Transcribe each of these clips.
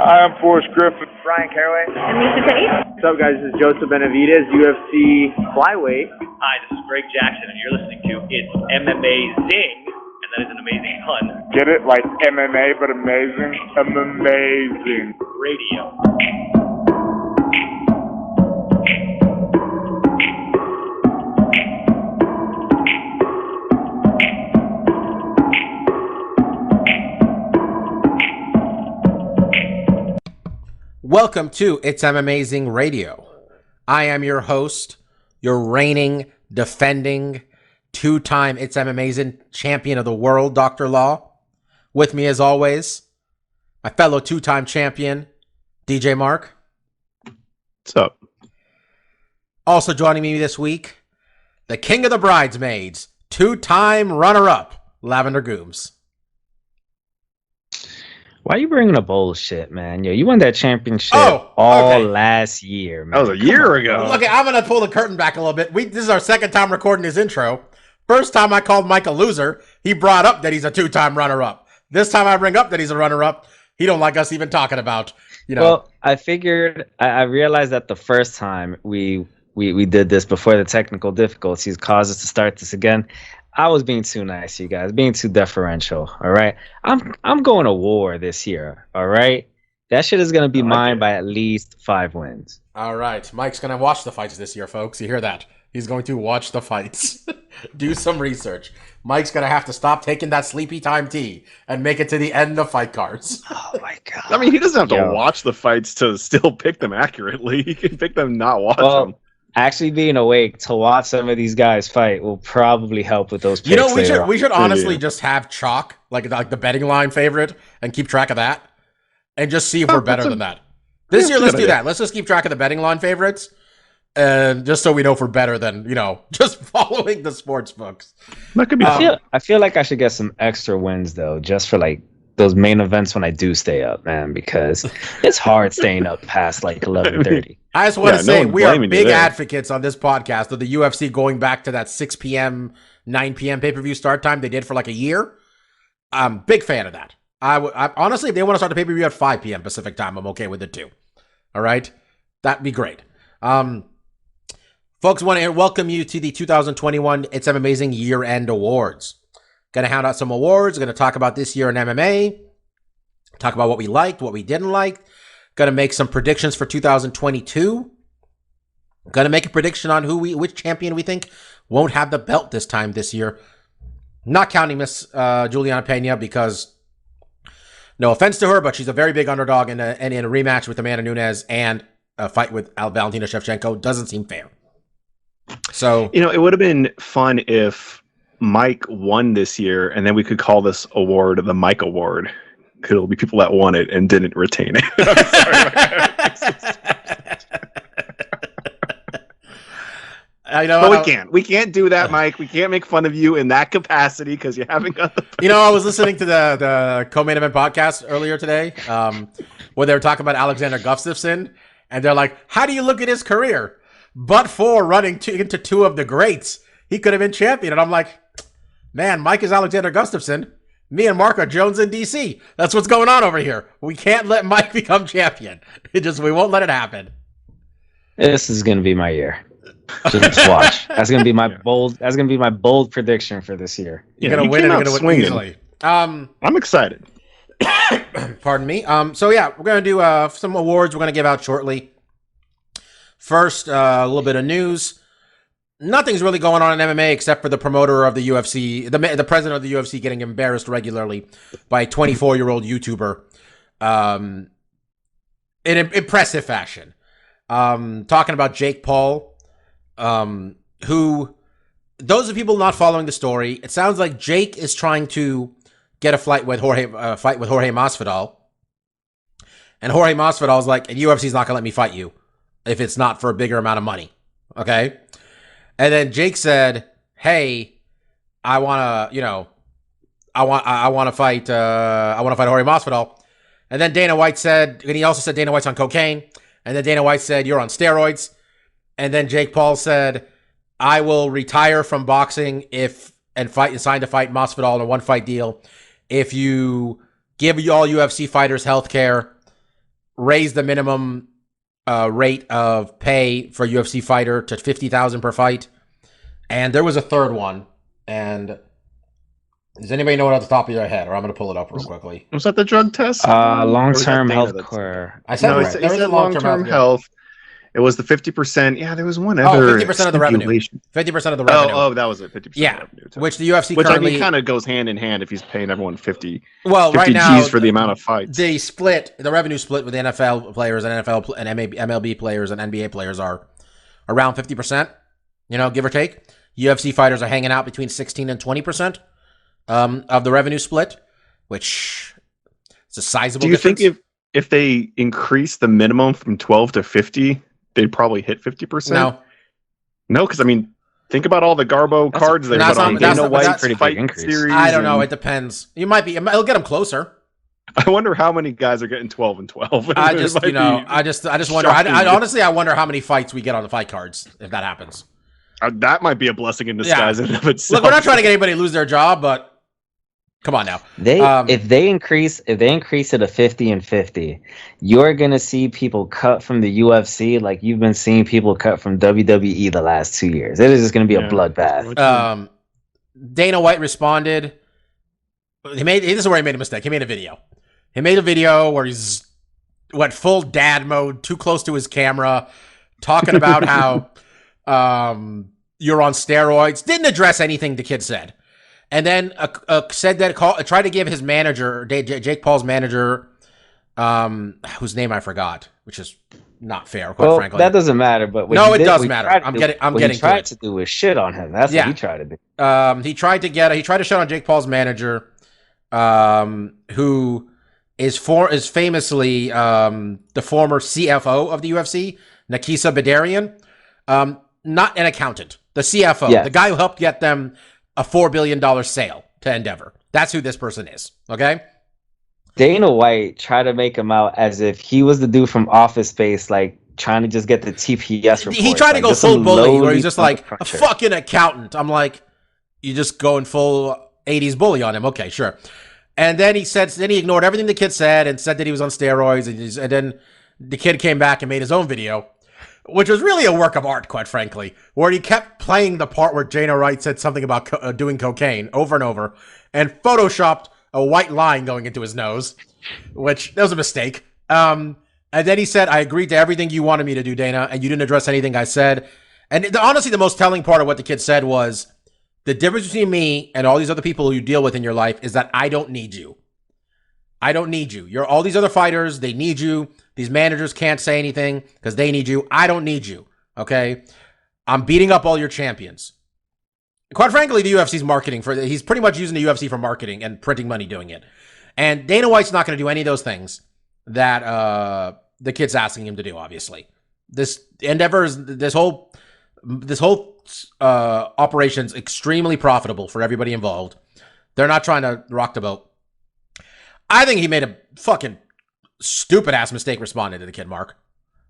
I'm Forrest Griffin. Brian Caraway. And Lisa Tate. What's up, guys? This is Joseph Benavidez, UFC flyweight. Hi, this is Greg Jackson, and you're listening to It's MMAzing, and that is an amazing pun. Get it? Like MMA, but amazing? Amazing. Radio. Welcome to It's MMAzing Radio. I am your host, your reigning, defending, two-time It's MMAzing champion of the world, Dr. Law. With me, as always, my fellow two-time champion, DJ Mark. What's up? Also joining me this week, the king of the bridesmaids, two-time runner-up, Lavender Gooms. Why are you bringing up bullshit, man? Yo, you won that championship last year, man. That was a year ago. Look, I'm going to pull the curtain back a little bit. This is our second time recording his intro. First time I called Mike a loser, he brought up that he's a two-time runner-up. This time I bring up that he's a runner-up, he don't like us even talking about, you know. Well, I figured, I realized that the first time we did this before the technical difficulties caused us to start this again. I was being too nice, you guys, being too deferential. All right, I'm going to war this year. All right, that shit is gonna be mine by at least 5 wins. All right, Mike's gonna watch the fights this year, folks. You hear that? He's going to watch the fights. Do some research. Mike's gonna have to stop taking that sleepy time tea and make it to the end of fight cards. Oh my god! I mean, he doesn't have to watch the fights to still pick them accurately. He can pick them, not watch them. Actually being awake to watch some of these guys fight will probably help with those picks. You know, we should honestly just have chalk, like the betting line favorite, and keep track of that, and just see if we're better than that. This year, let's do that. Let's just keep track of the betting line favorites, and just so we know if we're better than, you know, just following the sports books. That could be. I feel like I should get some extra wins though, just for like those main events when I do stay up, man, because it's hard staying up past like 11:30. I just want to say we are big advocates on this podcast of the UFC going back to that 6 p.m., 9 p.m. pay-per-view start time they did for like a year. I'm big fan of that. I honestly, if they want to start the pay-per-view at 5 p.m. Pacific time, I'm okay with it too. All right? That'd be great. Folks, want to welcome you to the 2021 It's MMAzing Year-End Awards. Going to hand out some awards. Going to talk about this year in MMA. Talk about what we liked, what we didn't like. Going to make some predictions for 2022. Going to make a prediction on which champion we think won't have the belt this year. Not counting Miss Juliana Pena, because no offense to her, but she's a very big underdog in a rematch with Amanda Nunes and a fight with Valentina Shevchenko. Doesn't seem fair. So, you know, it would have been fun if Mike won this year, and then we could call this award the Mike Award. It'll be people that won it and didn't retain it. I'm sorry. I know, but we can't do that, Mike. We can't make fun of you in that capacity because you haven't got the. You know, I was listening to the co-main event podcast earlier today, where they were talking about Alexander Gustafsson, and they're like, "How do you look at his career? But for running into two of the greats, he could have been champion." And I'm like, man, Mike is Alexander Gustafsson. Me and Mark are Jones in DC. That's what's going on over here. We can't let Mike become champion. We won't let it happen. This is gonna be my year. Just watch. That's gonna be my bold prediction for this year. You're gonna win, and you're gonna win easily. I'm excited. Pardon me. So yeah, we're gonna do some awards. We're gonna give out shortly. First, a little bit of news. Nothing's really going on in MMA except for the promoter of the UFC, the president of the UFC, getting embarrassed regularly by a 24-year-old YouTuber in impressive fashion. Talking about Jake Paul, who, those of people not following the story, it sounds like Jake is trying to get a fight with Jorge Masvidal. And Jorge Masvidal's like, UFC's not going to let me fight you if it's not for a bigger amount of money. Okay? And then Jake said, "Hey, I want to fight Jorge Masvidal." And then Dana White said, and he also said Dana White's on cocaine. And then Dana White said, "You're on steroids." And then Jake Paul said, "I will retire from boxing and sign to fight Masvidal in a one-fight deal if you give all UFC fighters health care raise the minimum rate of pay for UFC fighter to $50,000 per fight. And there was a third one. And does anybody know it off the top of their head? Or I'm going to pull it up real quickly. Was that the drug test? Long-term health care. I said No, right. he said long-term health. It was the 50%. Yeah, there was one other 50% of the revenue. 50% of the revenue. Oh, that was it. 50% Yeah, of the revenue. which the UFC Which currently... I mean kind of goes hand in hand if he's paying everyone 50. Well, 50 right now, G's for the amount of fights. The revenue split with NFL players and NFL and MLB players and NBA players are around 50%, give or take. UFC fighters are hanging out between 16 and 20% of the revenue split, which is a sizable difference. Do you think if they increase the minimum from 12 to 50, they'd probably hit 50%? No, because I mean, think about all the Garbo cards they put on Dana White's pretty fight big increase. series. I don't know. It depends. It'll get them closer. I wonder how many guys are getting 12 and 12. I just wonder. I wonder how many fights we get on the fight cards if that happens. That might be a blessing in disguise in and of itself. Look, we're not trying to get anybody to lose their job, but come on now. If they increase it to 50 and 50, you're gonna see people cut from the UFC like you've been seeing people cut from WWE the last 2 years. It is just gonna be a bloodbath. Dana White responded. This is where he made a mistake. He made a video. He made a video where he's went full dad mode, too close to his camera, talking about how you're on steroids. Didn't address anything the kid said. And then said that tried to give his manager, Jake Paul's manager, whose name I forgot, which is not fair, quite frankly. That doesn't matter. But it does matter. I'm getting to it. To do is shit on him. That's what he tried to do. He tried to shit on Jake Paul's manager, who is famously the former CFO of the UFC, Nakisa Bedarian. Not an accountant, the CFO, the guy who helped get them a $4 billion sale to Endeavor. That's who this person is. Okay. Dana White tried to make him out as if he was the dude from Office Space, like trying to just get the TPS report. He tried to go full bully, where he's just like a fucking accountant. I'm like, you just going full 80s bully on him. Okay, sure. And then he ignored everything the kid said and said that he was on steroids. And then the kid came back and made his own video, which was really a work of art, quite frankly, where he kept playing the part where Dana White said something about doing cocaine over and over and photoshopped a white line going into his nose, which that was a mistake. And then he said, I agreed to everything you wanted me to do, Dana, and you didn't address anything I said. And honestly, the most telling part of what the kid said was, the difference between me and all these other people who you deal with in your life is that I don't need you. I don't need you. You're all these other fighters. They need you. These managers can't say anything because they need you. I don't need you. Okay? I'm beating up all your champions. Quite frankly, the UFC's marketing he's pretty much using the UFC for marketing and printing money doing it. And Dana White's not going to do any of those things that the kid's asking him to do, obviously. This whole operation's extremely profitable for everybody involved. They're not trying to rock the boat. I think he made a fucking stupid ass mistake responding to the kid, Mark.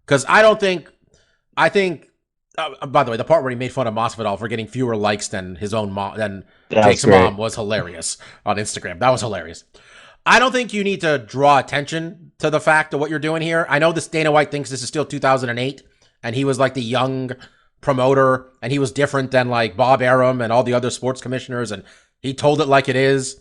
Because I think, by the way, the part where he made fun of Masvidal for getting fewer likes than his own mom, than Jake's mom, was hilarious on Instagram. That was hilarious. I don't think you need to draw attention to the fact of what you're doing here. I know this Dana White thinks this is still 2008, and he was like the young promoter, and he was different than like Bob Arum and all the other sports commissioners, and he told it like it is.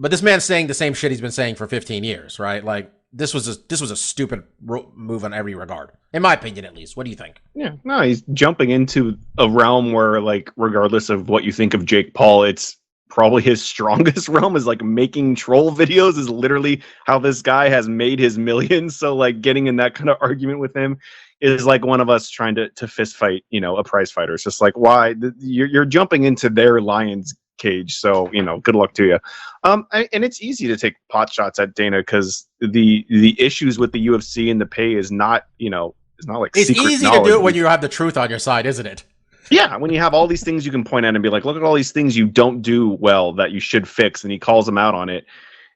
But this man's saying the same shit he's been saying for 15 years, right? Like, this was a stupid move in every regard, in my opinion, at least. What do you think? Yeah, no, he's jumping into a realm where, like, regardless of what you think of Jake Paul, it's probably his strongest realm is like making troll videos is literally how this guy has made his millions. So like getting in that kind of argument with him is like one of us trying to fist fight, a prize fighter. It's just like, why you're jumping into their lion's cage. So, good luck to you. And it's easy to take pot shots at Dana because the issues with the UFC and the pay is not, it's not like it's easy knowledge. To do it when you have the truth on your side, isn't it? Yeah, when you have all these things you can point at and be like, look at all these things you don't do well that you should fix, and he calls him out on it.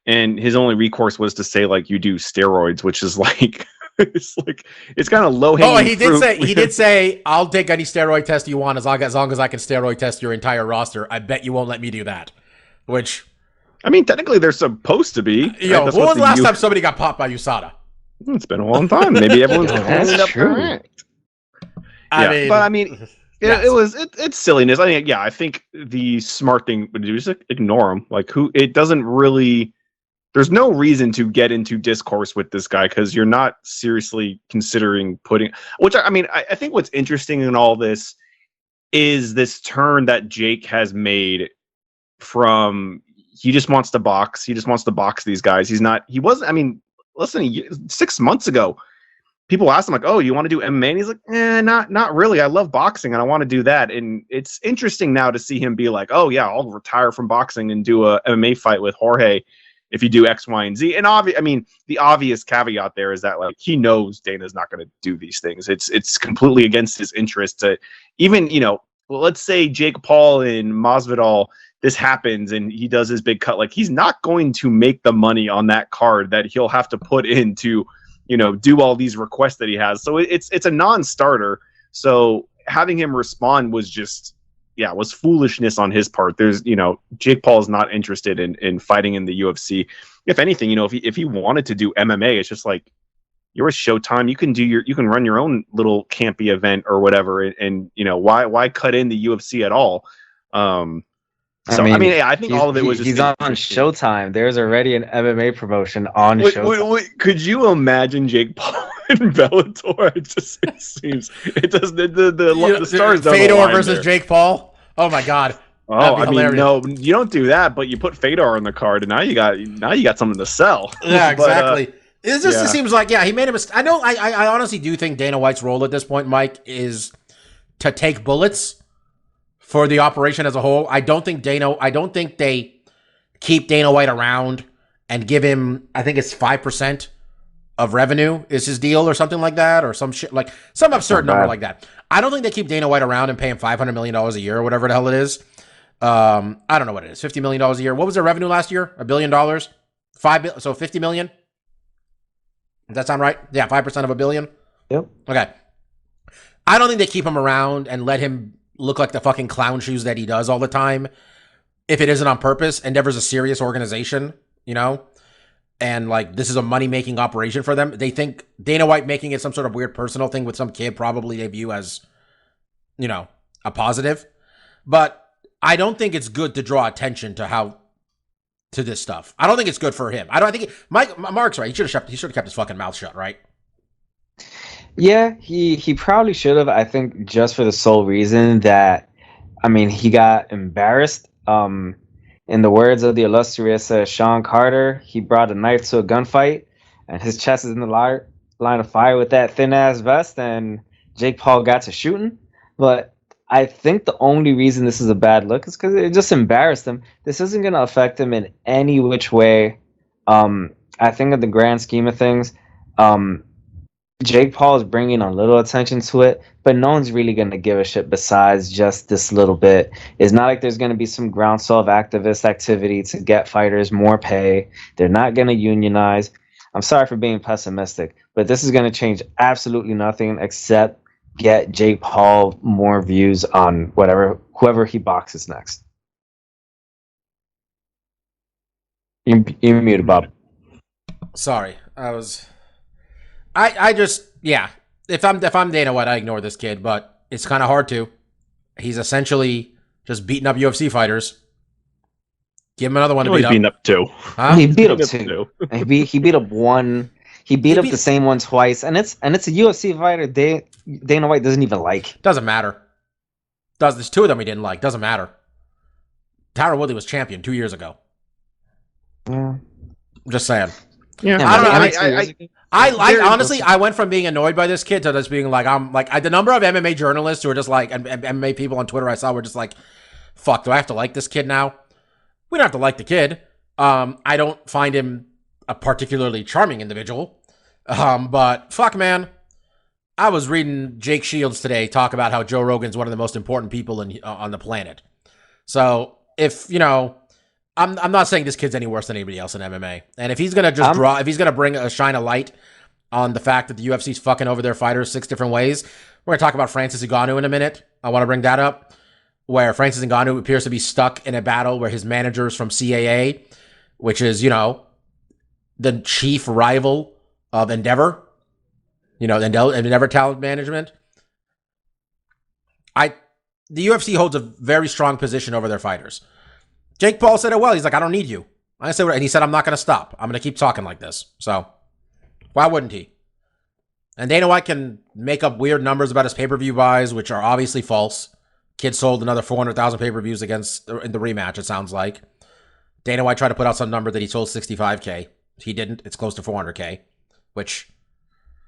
And his only recourse was to say like you do steroids, which is like it's kind of low hanging. Oh, he did say I'll take any steroid test you want as long as I can steroid test your entire roster. I bet you won't let me do that. Which, I mean, technically they're supposed to be. When was the last time somebody got popped by USADA? It's been a long time. Maybe everyone's That's cleaned up true. their act. I Yeah, mean, but I mean, yes. it's silliness. I think the smart thing would do is just ignore him. Like, who? It doesn't really. There's no reason to get into discourse with this guy because you're not seriously considering putting. Which I mean, I think what's interesting in all this is this turn that Jake has made from he just wants to box. He just wants to box these guys. He's not. He wasn't. I mean, listen, 6 months ago, people asked him like, "Oh, you want to do MMA?" And he's like, not really. I love boxing and I want to do that." And it's interesting now to see him be like, "Oh yeah, I'll retire from boxing and do a MMA fight with Jorge if you do X, Y, and Z." And I mean, the obvious caveat there is that like he knows Dana's not going to do these things. It's completely against his interest to even well, let's say Jake Paul and Masvidal. This happens and he does his big cut. Like he's not going to make the money on that card that he'll have to put into do all these requests that he has. So it's a non-starter. So having him respond was just, was foolishness on his part. There's, Jake Paul is not interested in fighting in the UFC. If anything, if he wanted to do MMA, it's just like, you're a Showtime. You can run your own little campy event or whatever. And why cut in the UFC at all? I think all of it was just... He's on Showtime. There's already an MMA promotion on Showtime. Wait, could you imagine Jake Paul in Bellator? It seems... It does... The stars don't Fedor align versus there. Jake Paul? Oh, my God. Oh, I mean, no, you don't do that, but you put Fedor on the card, and now you got something to sell. Yeah, exactly. It just seems like, he made a mistake. I honestly do think Dana White's role at this point, Mike, is to take bullets for the operation as a whole. I don't think they keep Dana White around and give him, I think it's 5% of revenue is his deal or something like that, or some shit, like some absurd number like that. I don't think they keep Dana White around and pay him $500 million a year or whatever the hell it is. I don't know what it is, $50 million a year. What was their revenue last year? $1 billion? So $50 million? Does that sound right? Yeah, 5% of $1 billion? Yep. Okay. I don't think they keep him around and let him look like the fucking clown shoes that he does all the time if it isn't on purpose. Endeavor's a serious organization, and like this is a money-making operation for them. They think Dana White making it some sort of weird personal thing with some kid probably they view as, a positive. But I don't think it's good to draw attention to this stuff. I don't think it's good for him. I think Mark's right. He should have kept his fucking mouth shut, right? Yeah, he probably should have. I think just for the sole reason that, he got embarrassed. In the words of the illustrious Sean Carter, he brought a knife to a gunfight, and his chest is in the line of fire with that thin ass vest, and Jake Paul got to shooting. But I think the only reason this is a bad look is because it just embarrassed him. This isn't going to affect him in any which way. I think in the grand scheme of things, Jake Paul is bringing a little attention to it, but no one's really going to give a shit besides just this little bit. It's not like there's going to be some groundswell of activist activity to get fighters more pay. They're not going to unionize. I'm sorry for being pessimistic, but this is going to change absolutely nothing except get Jake Paul more views on whoever he boxes next. You're muted, Bob. Sorry, I just, if I'm Dana White, I ignore this kid, but it's kind of hard to. He's essentially just beating up UFC fighters. Give him another one to beat up. He's beating up two. Huh? He beat up two. He beat up one. He beat up the same one twice, and it's a UFC fighter Dana White doesn't even like. Doesn't matter. There's two of them he didn't like. Doesn't matter. Tyron Woodley was champion 2 years ago. Yeah. I'm just saying. Yeah, I don't know. I honestly, I went from being annoyed by this kid to just being like, the number of MMA journalists who are just like, and MMA people on Twitter I saw were just like, fuck, do I have to like this kid now? We don't have to like the kid. I don't find him a particularly charming individual. But fuck, man. I was reading Jake Shields today talk about how Joe Rogan's one of the most important people on the planet. So if, I'm not saying this kid's any worse than anybody else in MMA. And if he's going to if he's going to shine a light on the fact that the UFC's fucking over their fighters 6 different ways, we're going to talk about Francis Ngannou in a minute. I want to bring that up, where Francis Ngannou appears to be stuck in a battle where his manager is from CAA, which is, the chief rival of Endeavor, Endeavor Talent Management. The UFC holds a very strong position over their fighters. Jake Paul said it well. He's like, I don't need you. And he said, I'm not going to stop. I'm going to keep talking like this. So why wouldn't he? And Dana White can make up weird numbers about his pay-per-view buys, which are obviously false. Kid sold another 400,000 pay-per-views in the rematch, it sounds like. Dana White tried to put out some number that he sold 65K. He didn't. It's close to 400K, which...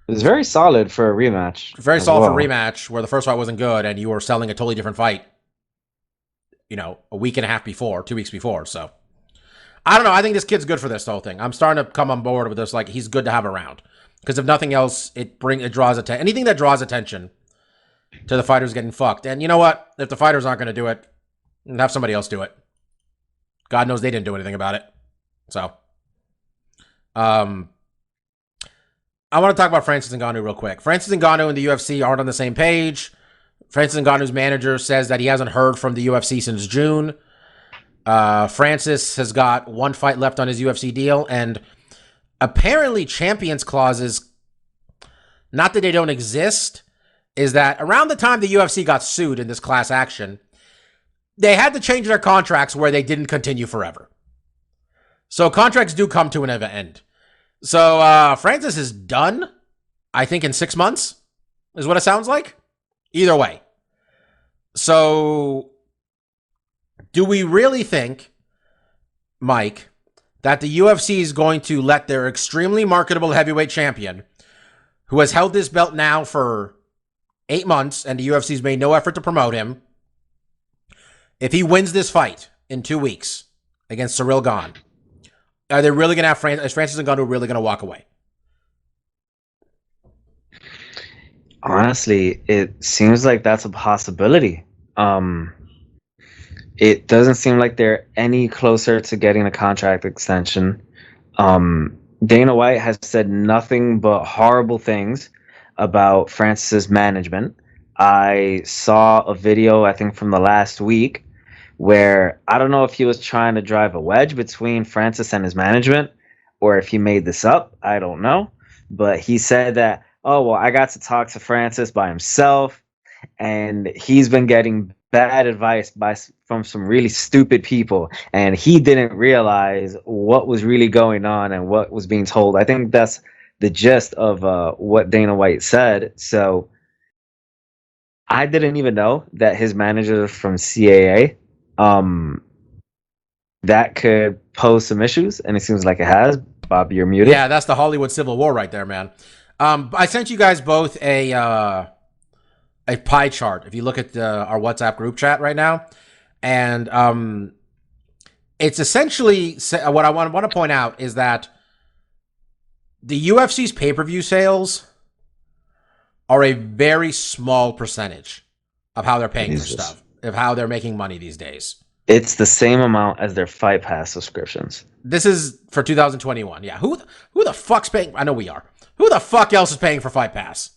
It's very solid for a rematch. Very solid for a rematch where the first fight wasn't good and you were selling a totally different fight, a week and a half before, 2 weeks before. So, I don't know. I think this kid's good for this whole thing. I'm starting to come on board with this. Like, he's good to have around. Because if nothing else, it draws attention. Anything that draws attention to the fighters getting fucked. And you know what? If the fighters aren't going to do it, have somebody else do it. God knows they didn't do anything about it. So, I want to talk about Francis Ngannou real quick. Francis Ngannou and the UFC aren't on the same page. Francis Ngannou's manager says that he hasn't heard from the UFC since June. Francis has got one fight left on his UFC deal, and apparently champions clauses, not that they don't exist, is that around the time the UFC got sued in this class action, they had to change their contracts where they didn't continue forever. So contracts do come to an end. So Francis is done, I think, in 6 months, is what it sounds like. Either way. So, do we really think, Mike, that the UFC is going to let their extremely marketable heavyweight champion, who has held this belt now for 8 months, and the UFC's made no effort to promote him, if he wins this fight in 2 weeks against Cyril Gane, are they really going to have is Francis Ngannou really going to walk away? Honestly, it seems like that's a possibility. It doesn't seem like they're any closer to getting a contract extension. Dana White has said nothing but horrible things about Francis's management. I saw a video, I think from the last week, where I don't know if he was trying to drive a wedge between Francis and his management, or if he made this up. I don't know. But he said that, oh, well, I got to talk to Francis by himself, and he's been getting bad advice from some really stupid people, and he didn't realize what was really going on and what was being told. I think that's the gist of what Dana White said. So I didn't even know that his manager is from CAA. That could pose some issues, and it seems like it has. Bob, you're muted. Yeah, that's the Hollywood Civil War right there, man. I sent you guys both a pie chart. If you look at our WhatsApp group chat right now, and it's essentially what I want to point out is that the UFC's pay-per-view sales are a very small percentage of how they're paying for stuff, of how they're making money these days. It's the same amount as their Fight Pass subscriptions. This is for 2021. Yeah, who the fuck's paying? I know we are. Who the fuck else is paying for Fight Pass?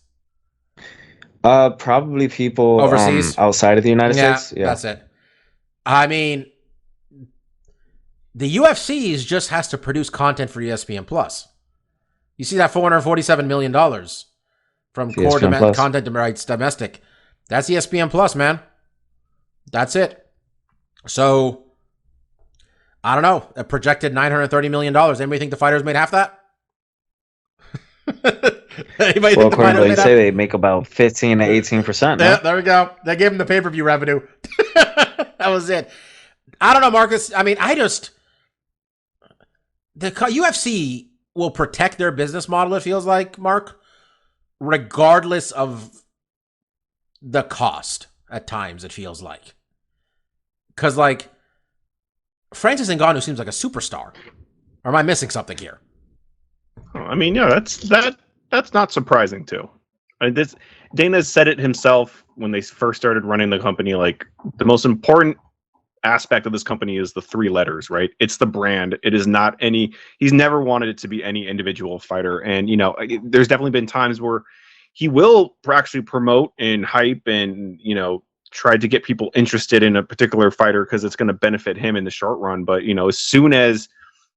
Probably people overseas, outside of the United States. Yeah, that's it. I mean, the UFC just has to produce content for ESPN Plus. You see that $447 million from core content rights domestic. That's ESPN Plus, man. That's it. So, I don't know. A projected $930 million. Anybody think the fighters made half that? Anybody think the fighters made half? Say they make about 15 to 18%. Yeah, there we go. They gave them the pay-per-view revenue. That was it. I don't know, Marcus. I mean, the UFC will protect their business model, it feels like, Mark, regardless of the cost at times, it feels like. Because, like, Francis Ngannou seems like a superstar. Or am I missing something here? I mean, yeah, that's not surprising, too. I mean, Dana said it himself when they first started running the company. Like, the most important aspect of this company is the 3 letters, right? It's the brand. It is not any. He's never wanted it to be any individual fighter. And, there's definitely been times where he will actually promote and hype and, try to get people interested in a particular fighter because it's going to benefit him in the short run. But, as soon as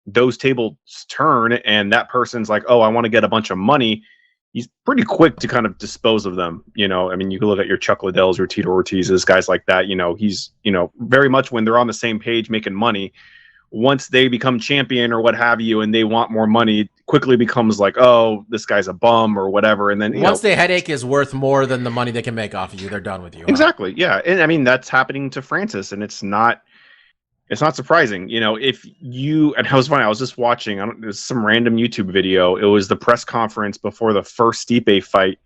those tables turn and that person's like, oh, I want to get a bunch of money, he's pretty quick to kind of dispose of them. You know, I mean, you can look at your Chuck Liddells, your Tito Ortiz's, guys like that. You know, he's, you know, very much when they're on the same page making money, once they become champion or what have you, and they want more money, it quickly becomes like, oh, this guy's a bum or whatever. And then once the headache is worth more than the money they can make off of you, they're done with you. Exactly. Yeah. And I mean, that's happening to Francis, and it's not surprising. You know, if you, and it was funny, I was just watching, there's some random YouTube video. It was the press conference before the first Stipe fight.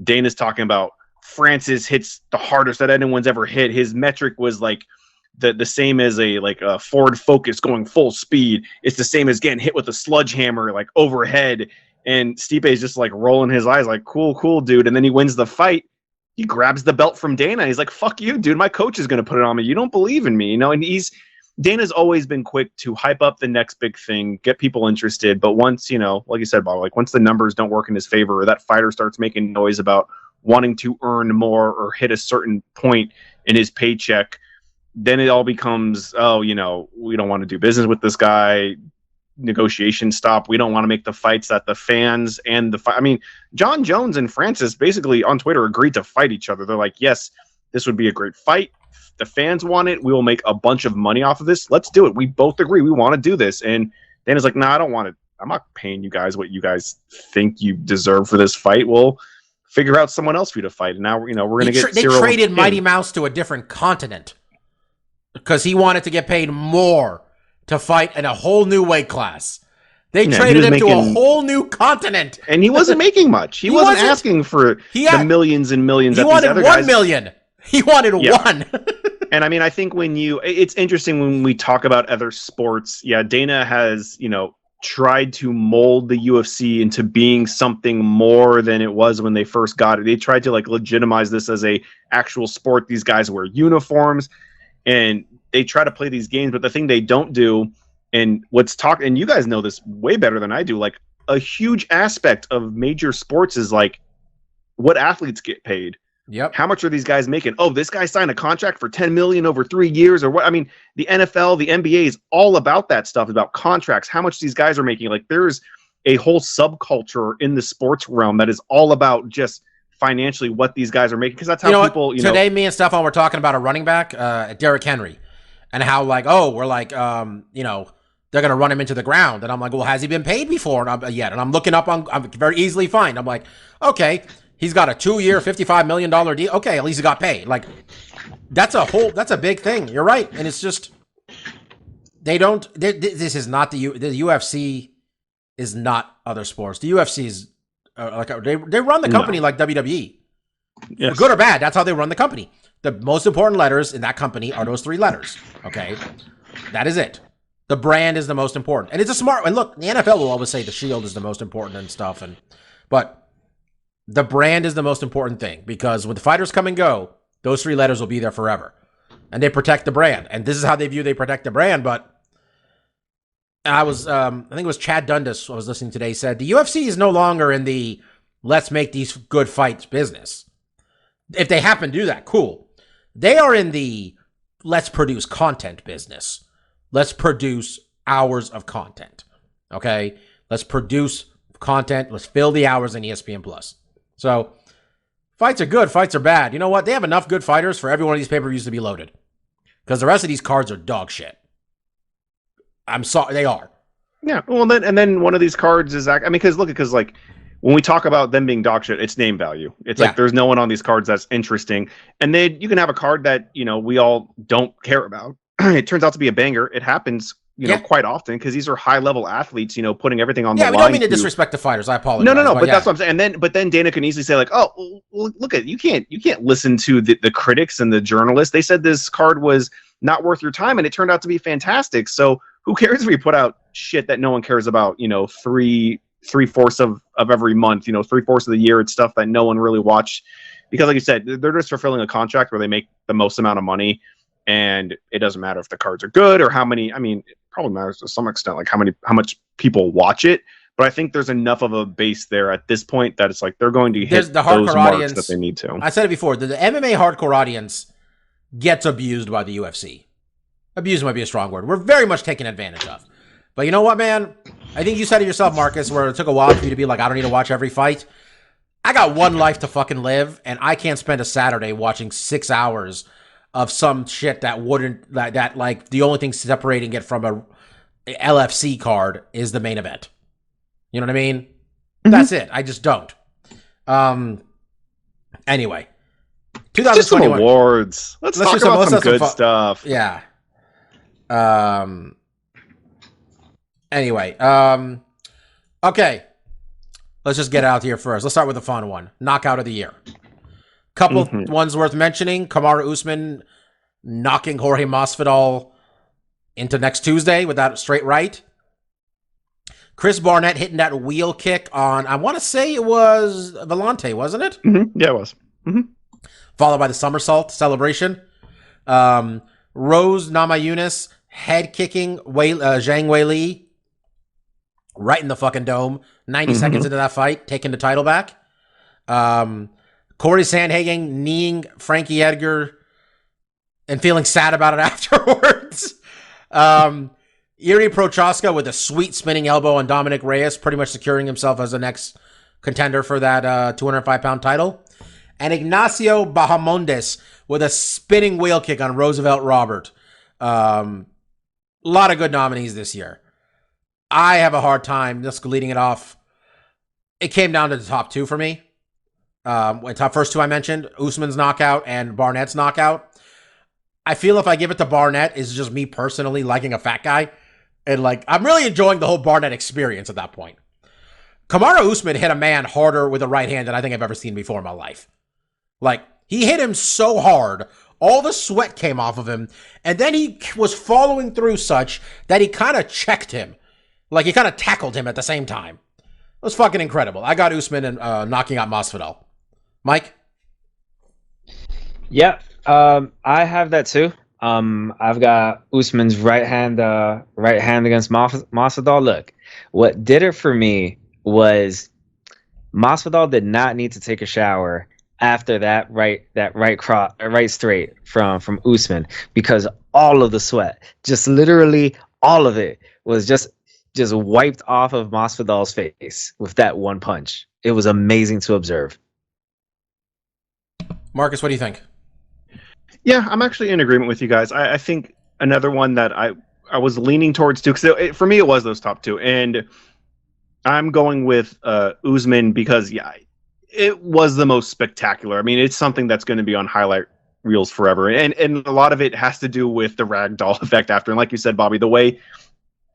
Dana's talking about Francis hits the hardest that anyone's ever hit. His metric was like, the same as a Ford Focus going full speed. It's the same as getting hit with a sledgehammer like overhead. And Stipe is just like rolling his eyes like, cool, dude. And then he wins the fight. He grabs the belt from Dana. He's like, fuck you, dude. My coach is going to put it on me. You don't believe in me, you know? And Dana's always been quick to hype up the next big thing, get people interested. But once, you know, like you said, Bob, like once the numbers don't work in his favor, or that fighter starts making noise about wanting to earn more or hit a certain point in his paycheck, then it all becomes, oh, you know, we don't want to do business with this guy. Negotiations stop. We don't want to make the fights that the fans and I mean, John Jones and Francis basically on Twitter agreed to fight each other. They're like, yes, this would be a great fight. The fans want it. We will make a bunch of money off of this. Let's do it. We both agree we want to do this. And Dana's like, no, I don't want it. I'm not paying you guys what you guys think you deserve for this fight. We'll figure out someone else for you to fight. And now, you know, we're going to get They traded Mighty Mouse to a different continent because he wanted to get paid more to fight in a whole new weight class. They traded him to a whole new continent. And he wasn't making much. He wasn't asking for the millions and millions. He wanted 1 million. He wanted one. And I mean, I think it's interesting when we talk about other sports. Yeah, Dana has, you know, tried to mold the UFC into being something more than it was when they first got it. They tried to like legitimize this as a actual sport. These guys wear uniforms and they try to play these games, but the thing they don't do, and and you guys know this way better than I do, like a huge aspect of major sports is like what athletes get paid. Yep. How much are these guys making? Oh, this guy signed a contract for $10 million over 3 years, or what? I mean, the NFL, the NBA is all about that stuff, about contracts, how much these guys are making. Like there's a whole subculture in the sports realm that is all about just financially what these guys are making, because that's how people. Today, me and Stefan were talking about a running back, Derrick Henry, and how like, oh, we're like, you know, they're gonna run him into the ground, and I'm like, well, has he been paid before? And yet, and I'm looking up I'm very easily find. I'm like, okay, he's got a 2-year, $55 million deal. Okay, at least he got paid. Like, that's a big thing. You're right, and it's just this is not the UFC is not other sports. The UFC is like they run the company like WWE. Yes. Good or bad, that's how they run the company. The most important letters in that company are those 3 letters. Okay, that is it. The brand is the most important, and it's a smart. And look, the NFL will always say the shield is the most important and stuff, but the brand is the most important thing, because when the fighters come and go, those 3 letters will be there forever, and they protect the brand. And this is how they protect the brand. But I was, I think it was Chad Dundas I was listening today, said the UFC is no longer in the let's make these good fights business. If they happen to do that, cool. They are in the let's produce content business. Let's produce hours of content. Okay? Let's produce content. Let's fill the hours in ESPN Plus. So, fights are good, fights are bad. You know what? They have enough good fighters for every one of these pay-per-views to be loaded. Because the rest of these cards are dog shit. I'm sorry, they are. Yeah, well, then one of these cards is, I mean, because like, when we talk about them being dog shit, it's name value. It's like there's no one on these cards that's interesting. And then you can have a card that, you know, we all don't care about. It turns out to be a banger. It happens, you know, quite often, because these are high-level athletes, you know, putting everything on the line. Yeah, we don't mean to disrespect the fighters. I apologize. No, but that's what I'm saying. But then Dana can easily say like, oh, well, look at you can't listen to the critics and the journalists. They said this card was not worth your time, and it turned out to be fantastic. So who cares if we put out shit that no one cares about? You know, 3/4 of every month. You know, 3/4 of the year. It's stuff that no one really watched, because, like you said, they're just fulfilling a contract where they make the most amount of money. And it doesn't matter if the cards are good or how many. I mean, it probably matters to some extent, like how much people watch it. But I think there's enough of a base there at this point that it's like they're going to hit the hardcore those marks audience that they need to. I said it before. The MMA hardcore audience gets abused by the UFC. Abused might be a strong word. We're very much taken advantage of. But you know what, man? I think you said it yourself, Marcus, where it took a while for you to be like, I don't need to watch every fight. I got one life to fucking live, and I can't spend a Saturday watching 6 hours of some shit that wouldn't, that like, the only thing separating it from a LFC card is the main event. You know what I mean? Mm-hmm. That's it. I just don't. Anyway. 2021. Just some awards. Let's talk about some good stuff. Yeah. Anyway. Okay. Let's just get out here first. Let's start with the fun one. Knockout of the year. Couple ones worth mentioning. Kamaru Usman knocking Jorge Masvidal into next Tuesday with that straight right. Chris Barnett hitting that wheel kick on, I want to say it was Vellante, wasn't it? Mm-hmm. Yeah, it was. Mm-hmm. Followed by the somersault celebration. Rose Namajunas head kicking Zhang Weili right in the fucking dome. 90 seconds into that fight, taking the title back. Corey Sandhagen kneeing Frankie Edgar and feeling sad about it afterwards. Iri Prochaska with a sweet spinning elbow on Dominic Reyes, pretty much securing himself as the next contender for that 205-pound title. And Ignacio Bahamondes with a spinning wheel kick on Roosevelt Robert. A lot of good nominees this year. I have a hard time just leading it off. It came down to the top two for me. Top first two I mentioned, Usman's knockout and Barnett's knockout. I feel if I give it to Barnett, it's just me personally liking a fat guy. And like, I'm really enjoying the whole Barnett experience at that point. Kamaru Usman hit a man harder with a right hand than I think I've ever seen before in my life. Like, he hit him so hard, all the sweat came off of him, and then he was following through such that he kind of checked him. Like, he kind of tackled him at the same time. It was fucking incredible. I got Usman and knocking out Masvidal. Mike? Yeah, I have that too. I've got Usman's right hand against Masvidal. Look, what did it for me was Masvidal did not need to take a shower after that right straight from Usman, because all of the sweat, just literally all of it, was just wiped off of Masvidal's face with that one punch. It was amazing to observe. Marcus, what do you think? Yeah, I'm actually in agreement with you guys. I think another one that I was leaning towards too, because for me it was those top two, and I'm going with Usman because it was the most spectacular. I mean, it's something that's going to be on highlight reels forever, and a lot of it has to do with the ragdoll effect after. And like you said, Bobby, the way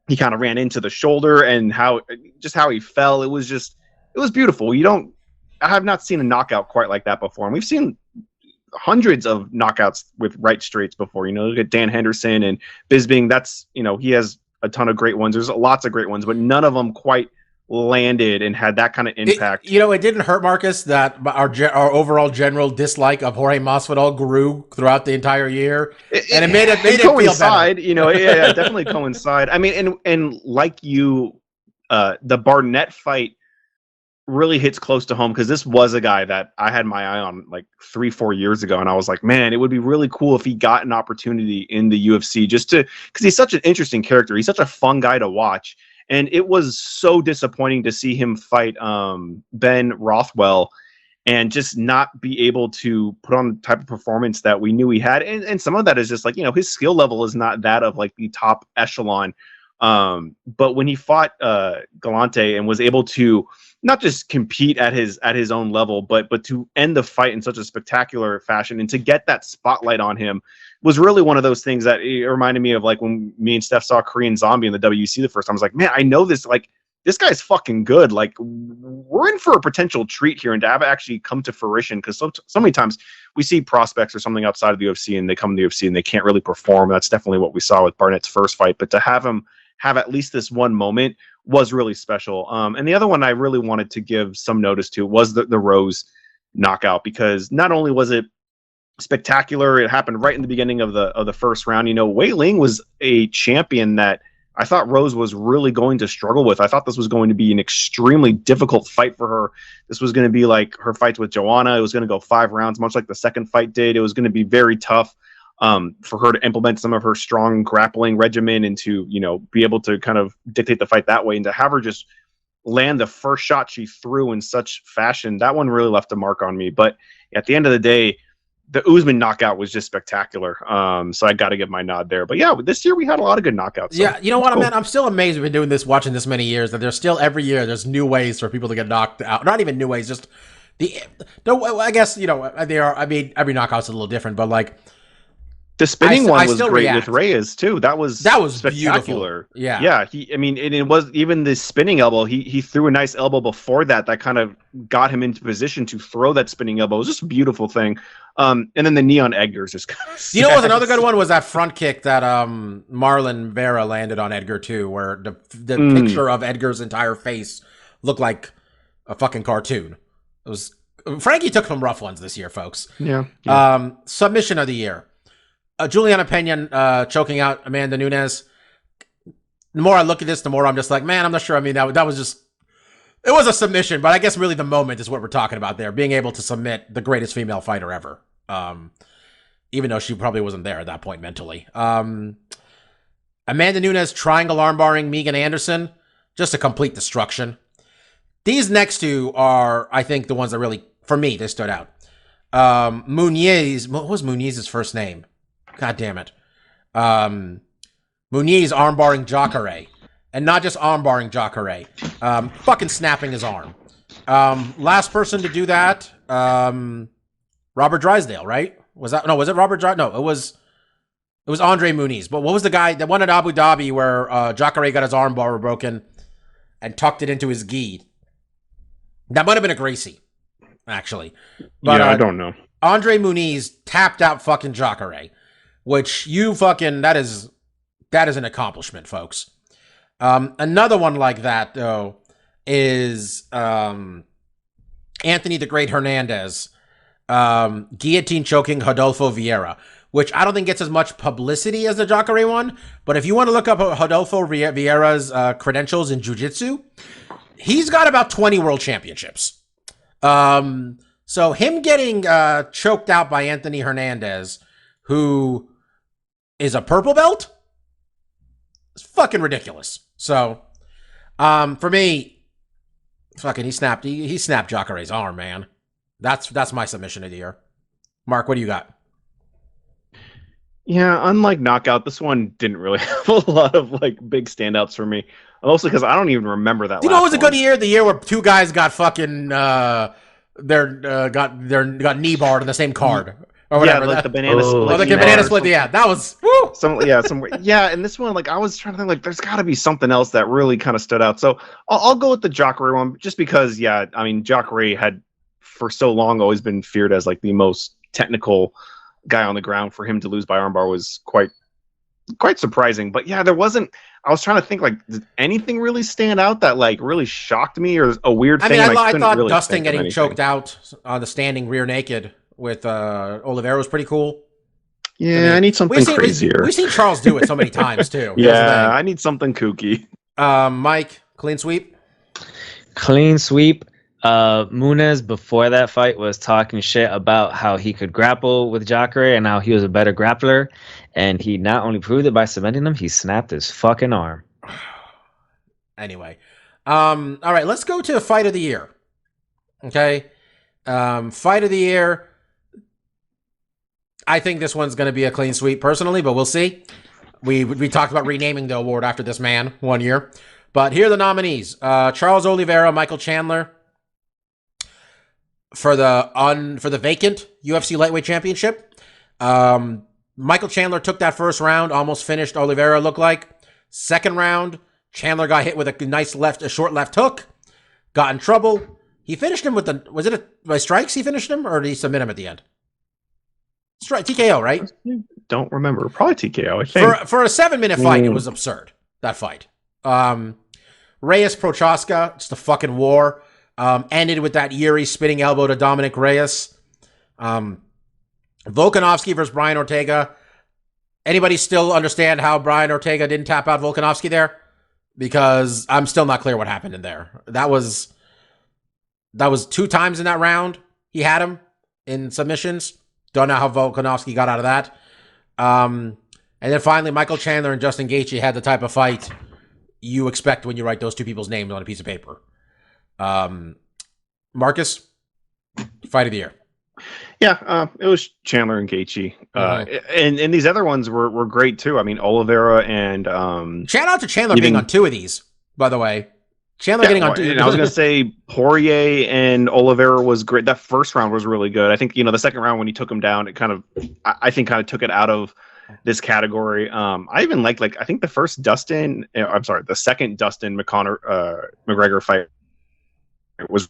he kind of ran into the shoulder and how he fell, it was beautiful. I have not seen a knockout quite like that before, and we've seen hundreds of knockouts with right straights before. Look at Dan Henderson and Bisping. That's, he has a ton of great ones. There's lots of great ones, but none of them quite landed and had that kind of impact. It didn't hurt, Marcus, that our overall general dislike of Jorge Masvidal grew throughout the entire year, and it made it coincide. Feel better. Yeah, definitely coincide. I mean, and like you, the Barnett fight really hits close to home, because this was a guy that I had my eye on like 3-4 years ago, and I was like, man, it would be really cool if he got an opportunity in the UFC, because he's such an interesting character. He's such a fun guy to watch, and it was so disappointing to see him fight Ben Rothwell and just not be able to put on the type of performance that we knew he had. And some of that is just like, his skill level is not that of like the top echelon. But when he fought Galante and was able to not just compete at his own level, but to end the fight in such a spectacular fashion and to get that spotlight on him was really one of those things that it reminded me of like when me and Steph saw Korean Zombie in the WC the first time. I was like, man, I know this, like, this guy's fucking good. Like, we're in for a potential treat here, and to have it actually come to fruition, because so many times we see prospects or something outside of the UFC and they come to the UFC and they can't really perform. That's definitely what we saw with Barnett's first fight, but to have him have at least this one moment was really special. And the other one I really wanted to give some notice to was the Rose knockout, because not only was it spectacular, it happened right in the beginning of the first round. Wei Ling was a champion that I thought Rose was really going to struggle with. I thought this was going to be an extremely difficult fight for her. This was going to be like her fights with Joanna. It was going to go 5 rounds, much like the second fight did. It was going to be very tough. for her to implement some of her strong grappling regimen and to, be able to kind of dictate the fight that way, and to have her just land the first shot she threw in such fashion, that one really left a mark on me. But at the end of the day, the Usman knockout was just spectacular. So I got to give my nod there. But yeah, this year we had a lot of good knockouts. So yeah, you know what, cool. man? I'm still amazed we've been doing this, watching this many years, that there's still every year there's new ways for people to get knocked out. Not even new ways, just I guess, they are. I mean, every knockout's a little different, but like the spinning one was great react. with Reyes too. That was spectacular. Beautiful. Yeah. Yeah. It was even the spinning elbow. He threw a nice elbow before that kind of got him into position to throw that spinning elbow. It was just a beautiful thing. And then the knee on Edgar's just kind of what was another good one was that front kick that Marlon Vera landed on Edgar too, where the picture of Edgar's entire face looked like a fucking cartoon. It was Frankie took some rough ones this year, folks. Yeah. Submission of the year. Juliana Pena choking out Amanda Nunes. The more I look at this, the more I'm just like, man, I'm not sure. I mean, that was just, it was a submission, but I guess really the moment is what we're talking about there. Being able to submit the greatest female fighter ever. Even though she probably wasn't there at that point mentally. Amanda Nunes triangle armbarring Megan Anderson. Just a complete destruction. These next two are, I think, the ones that really, for me, they stood out. Muniz, what was Muniz's first name? God damn it. Muniz armbarring Jacare. And not just armbarring Jacare. Fucking snapping his arm. Last person to do that, Robert Drysdale, right? Was it Robert Drysdale? No, it was Andre Muniz. But what was the guy that won at Abu Dhabi where Jacare got his arm bar broken and tucked it into his gi? That might have been a Gracie, actually. But, I don't know. Andre Muniz tapped out fucking Jacare, which that is an accomplishment, folks. Another one like that, though, is Anthony the Great Hernandez guillotine choking Rodolfo Vieira, which I don't think gets as much publicity as the Jacare one. But if you want to look up Rodolfo Vieira's credentials in jiu-jitsu, he's got about 20 world championships. So him getting choked out by Anthony Hernandez, who is a purple belt, it's fucking ridiculous. So, for me, fucking he snapped Jacare's arm, man. That's my submission of the year. Mark, what do you got? Yeah, unlike Knockout, this one didn't really have a lot of big standouts for me. Mostly because I don't even remember that. You know, it was a good year. The year where two guys got fucking got knee barred on the same card or whatever. Yeah, like the banana split. The banana split. Yeah, that was woo. And this one, I was trying to think, there's got to be something else that really kind of stood out. So I'll go with the Jacare one, just because, Jacare had for so long always been feared as the most technical guy on the ground. For him to lose by armbar was quite surprising. But yeah, there wasn't. I was trying to think, did anything really stand out that really shocked me, or a weird thing? I thought really Dustin getting choked out on the standing rear naked with Oliveira was pretty cool. Yeah, I need something crazier. We've seen Charles do it so many times too. Yeah, I need something kooky. Mike, clean sweep. Clean sweep. Muniz before that fight was talking shit about how he could grapple with Jacare and how he was a better grappler, and he not only proved it by submitting him, he snapped his fucking arm. Anyway, all right, let's go to fight of the year. Okay, fight of the year. I think this one's going to be a clean sweep personally, but we'll see. We talked about renaming the award after this man 1 year, but here are the nominees: Charles Oliveira, Michael Chandler. For the vacant UFC lightweight championship, Michael Chandler took that first round, almost finished Oliveira, looked like. Second round, Chandler got hit with a short left hook, got in trouble. He finished him by strikes he finished him, or did he submit him at the end? Strike, TKO, right? Don't remember. Probably TKO, I think. For a 7-minute fight, it was absurd, that fight. Reyes Prochaska, just a fucking war. Ended with that Yuri spinning elbow to Dominic Reyes. Volkanovski versus Brian Ortega. Anybody still understand how Brian Ortega didn't tap out Volkanovski there? Because I'm still not clear what happened in there. That was 2 times in that round he had him in submissions. Don't know how Volkanovski got out of that. And then finally, Michael Chandler and Justin Gaethje had the type of fight you expect when you write those two people's names on a piece of paper. Marcus, fight of the year. Yeah, it was Chandler and Gaethje. And these other ones were great too. I mean, Oliveira and shout out to Chandler being on two of these, by the way. Chandler getting on two. And I was gonna say Poirier and Oliveira was great. That first round was really good. I think the second round when he took him down, it I think took it out of this category. I even like I think the second Dustin McGregor fight was.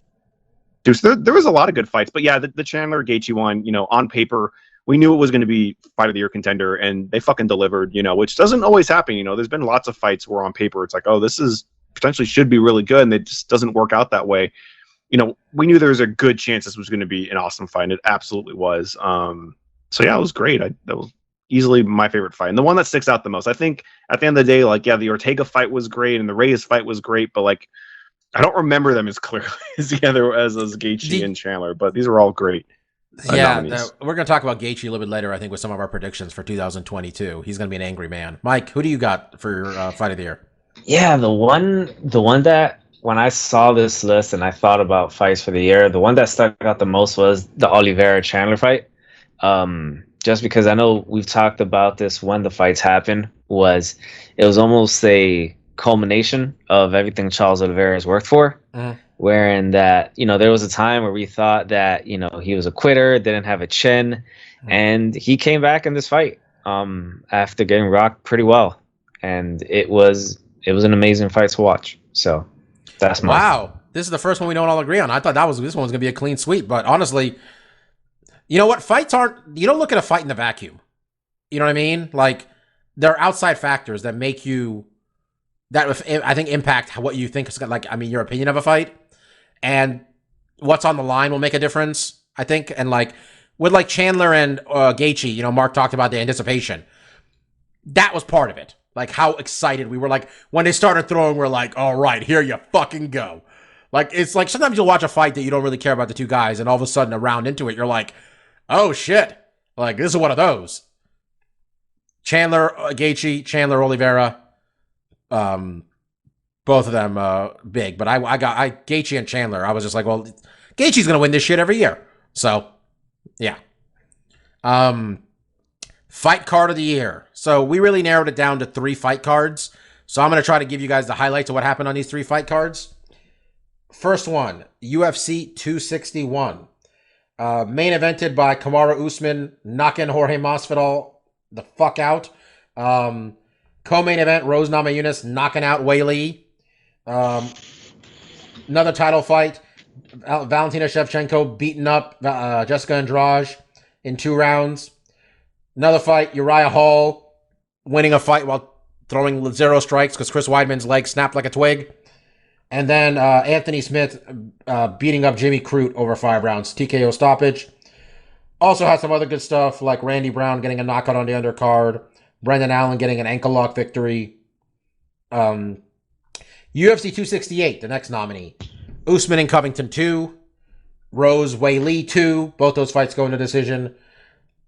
There was a lot of good fights, but yeah, the Chandler Gaethje one, on paper, we knew it was going to be fight of the year contender, and they fucking delivered, which doesn't always happen. There's been lots of fights where on paper it's like, oh, this is potentially should be really good, and it just doesn't work out that way. We knew there was a good chance this was going to be an awesome fight, and it absolutely was. So yeah, it was great. That was easily my favorite fight, and the one that sticks out the most. I think at the end of the day, the Ortega fight was great, and the Reyes fight was great, but I don't remember them as clearly as Gaethje and Chandler, but these are all great. We're going to talk about Gaethje a little bit later, I think, with some of our predictions for 2022. He's going to be an angry man. Mike, who do you got for your fight of the year? Yeah, the one that when I saw this list and I thought about fights for the year, the one that stuck out the most was the Oliveira Chandler fight. Just because I know we've talked about this when the fights happen, it was almost a culmination of everything Charles Oliveira has worked for, wherein that there was a time where we thought that he was a quitter, didn't have a chin, and he came back in this fight after getting rocked pretty well, and it was an amazing fight to watch. So that's wow. This is the first one we don't all agree on. I thought this one was gonna be a clean sweep, but honestly, you know what? Fights aren't. You don't look at a fight in the vacuum. You know what I mean? There are outside factors that make you. That I think impact what you think is your opinion of a fight, and what's on the line will make a difference, I think. And with Chandler and Gaethje, Mark talked about the anticipation. That was part of it. How excited we were. When they started throwing, we're like, all right, here you fucking go. It's sometimes you'll watch a fight that you don't really care about the two guys, and all of a sudden a round into it, you're like, oh shit. This is one of those. Chandler, Gaethje, Chandler, Oliveira. Both of them big, but I got Gaethje and Chandler. I was just like, well, Gaethje's gonna win this shit every year. So, yeah. Fight card of the year. So we really narrowed it down to 3 fight cards. So I'm gonna try to give you guys the highlights of what happened on these 3 fight cards. First one, UFC 261. Main evented by Kamaru Usman knocking Jorge Masvidal the fuck out. Co-main event, Rose Namajunas knocking out Wei Li. Another title fight, Valentina Shevchenko beating up Jessica Andrade in 2 rounds. Another fight, Uriah Hall winning a fight while throwing 0 strikes because Chris Weidman's leg snapped like a twig. And then Anthony Smith beating up Jimmy Crute over 5 rounds, TKO stoppage. Also had some other good stuff like Randy Brown getting a knockout on the undercard. Brendan Allen getting an ankle lock victory. UFC 268, the next nominee. Usman and Covington 2. Rose, Wei Li 2. Both those fights go into decision.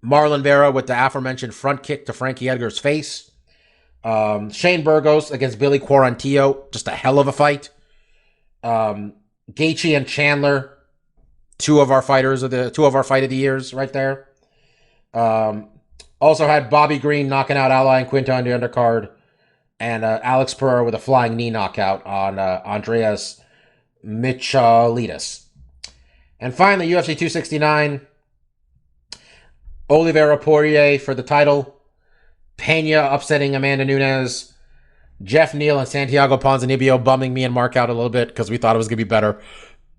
Marlon Vera with the aforementioned front kick to Frankie Edgar's face. Shane Burgos against Billy Quarantillo. Just a hell of a fight. Gaethje and Chandler. 2 of our fight of the years right there. Also had Bobby Green knocking out Ally and Quinta on the undercard. And Alex Pereira with a flying knee knockout on Andreas Michailidis. And finally, UFC 269. Oliveira Poirier for the title. Pena upsetting Amanda Nunes. Jeff Neal and Santiago Ponzinibbio bumming me and Mark out a little bit because we thought it was going to be better.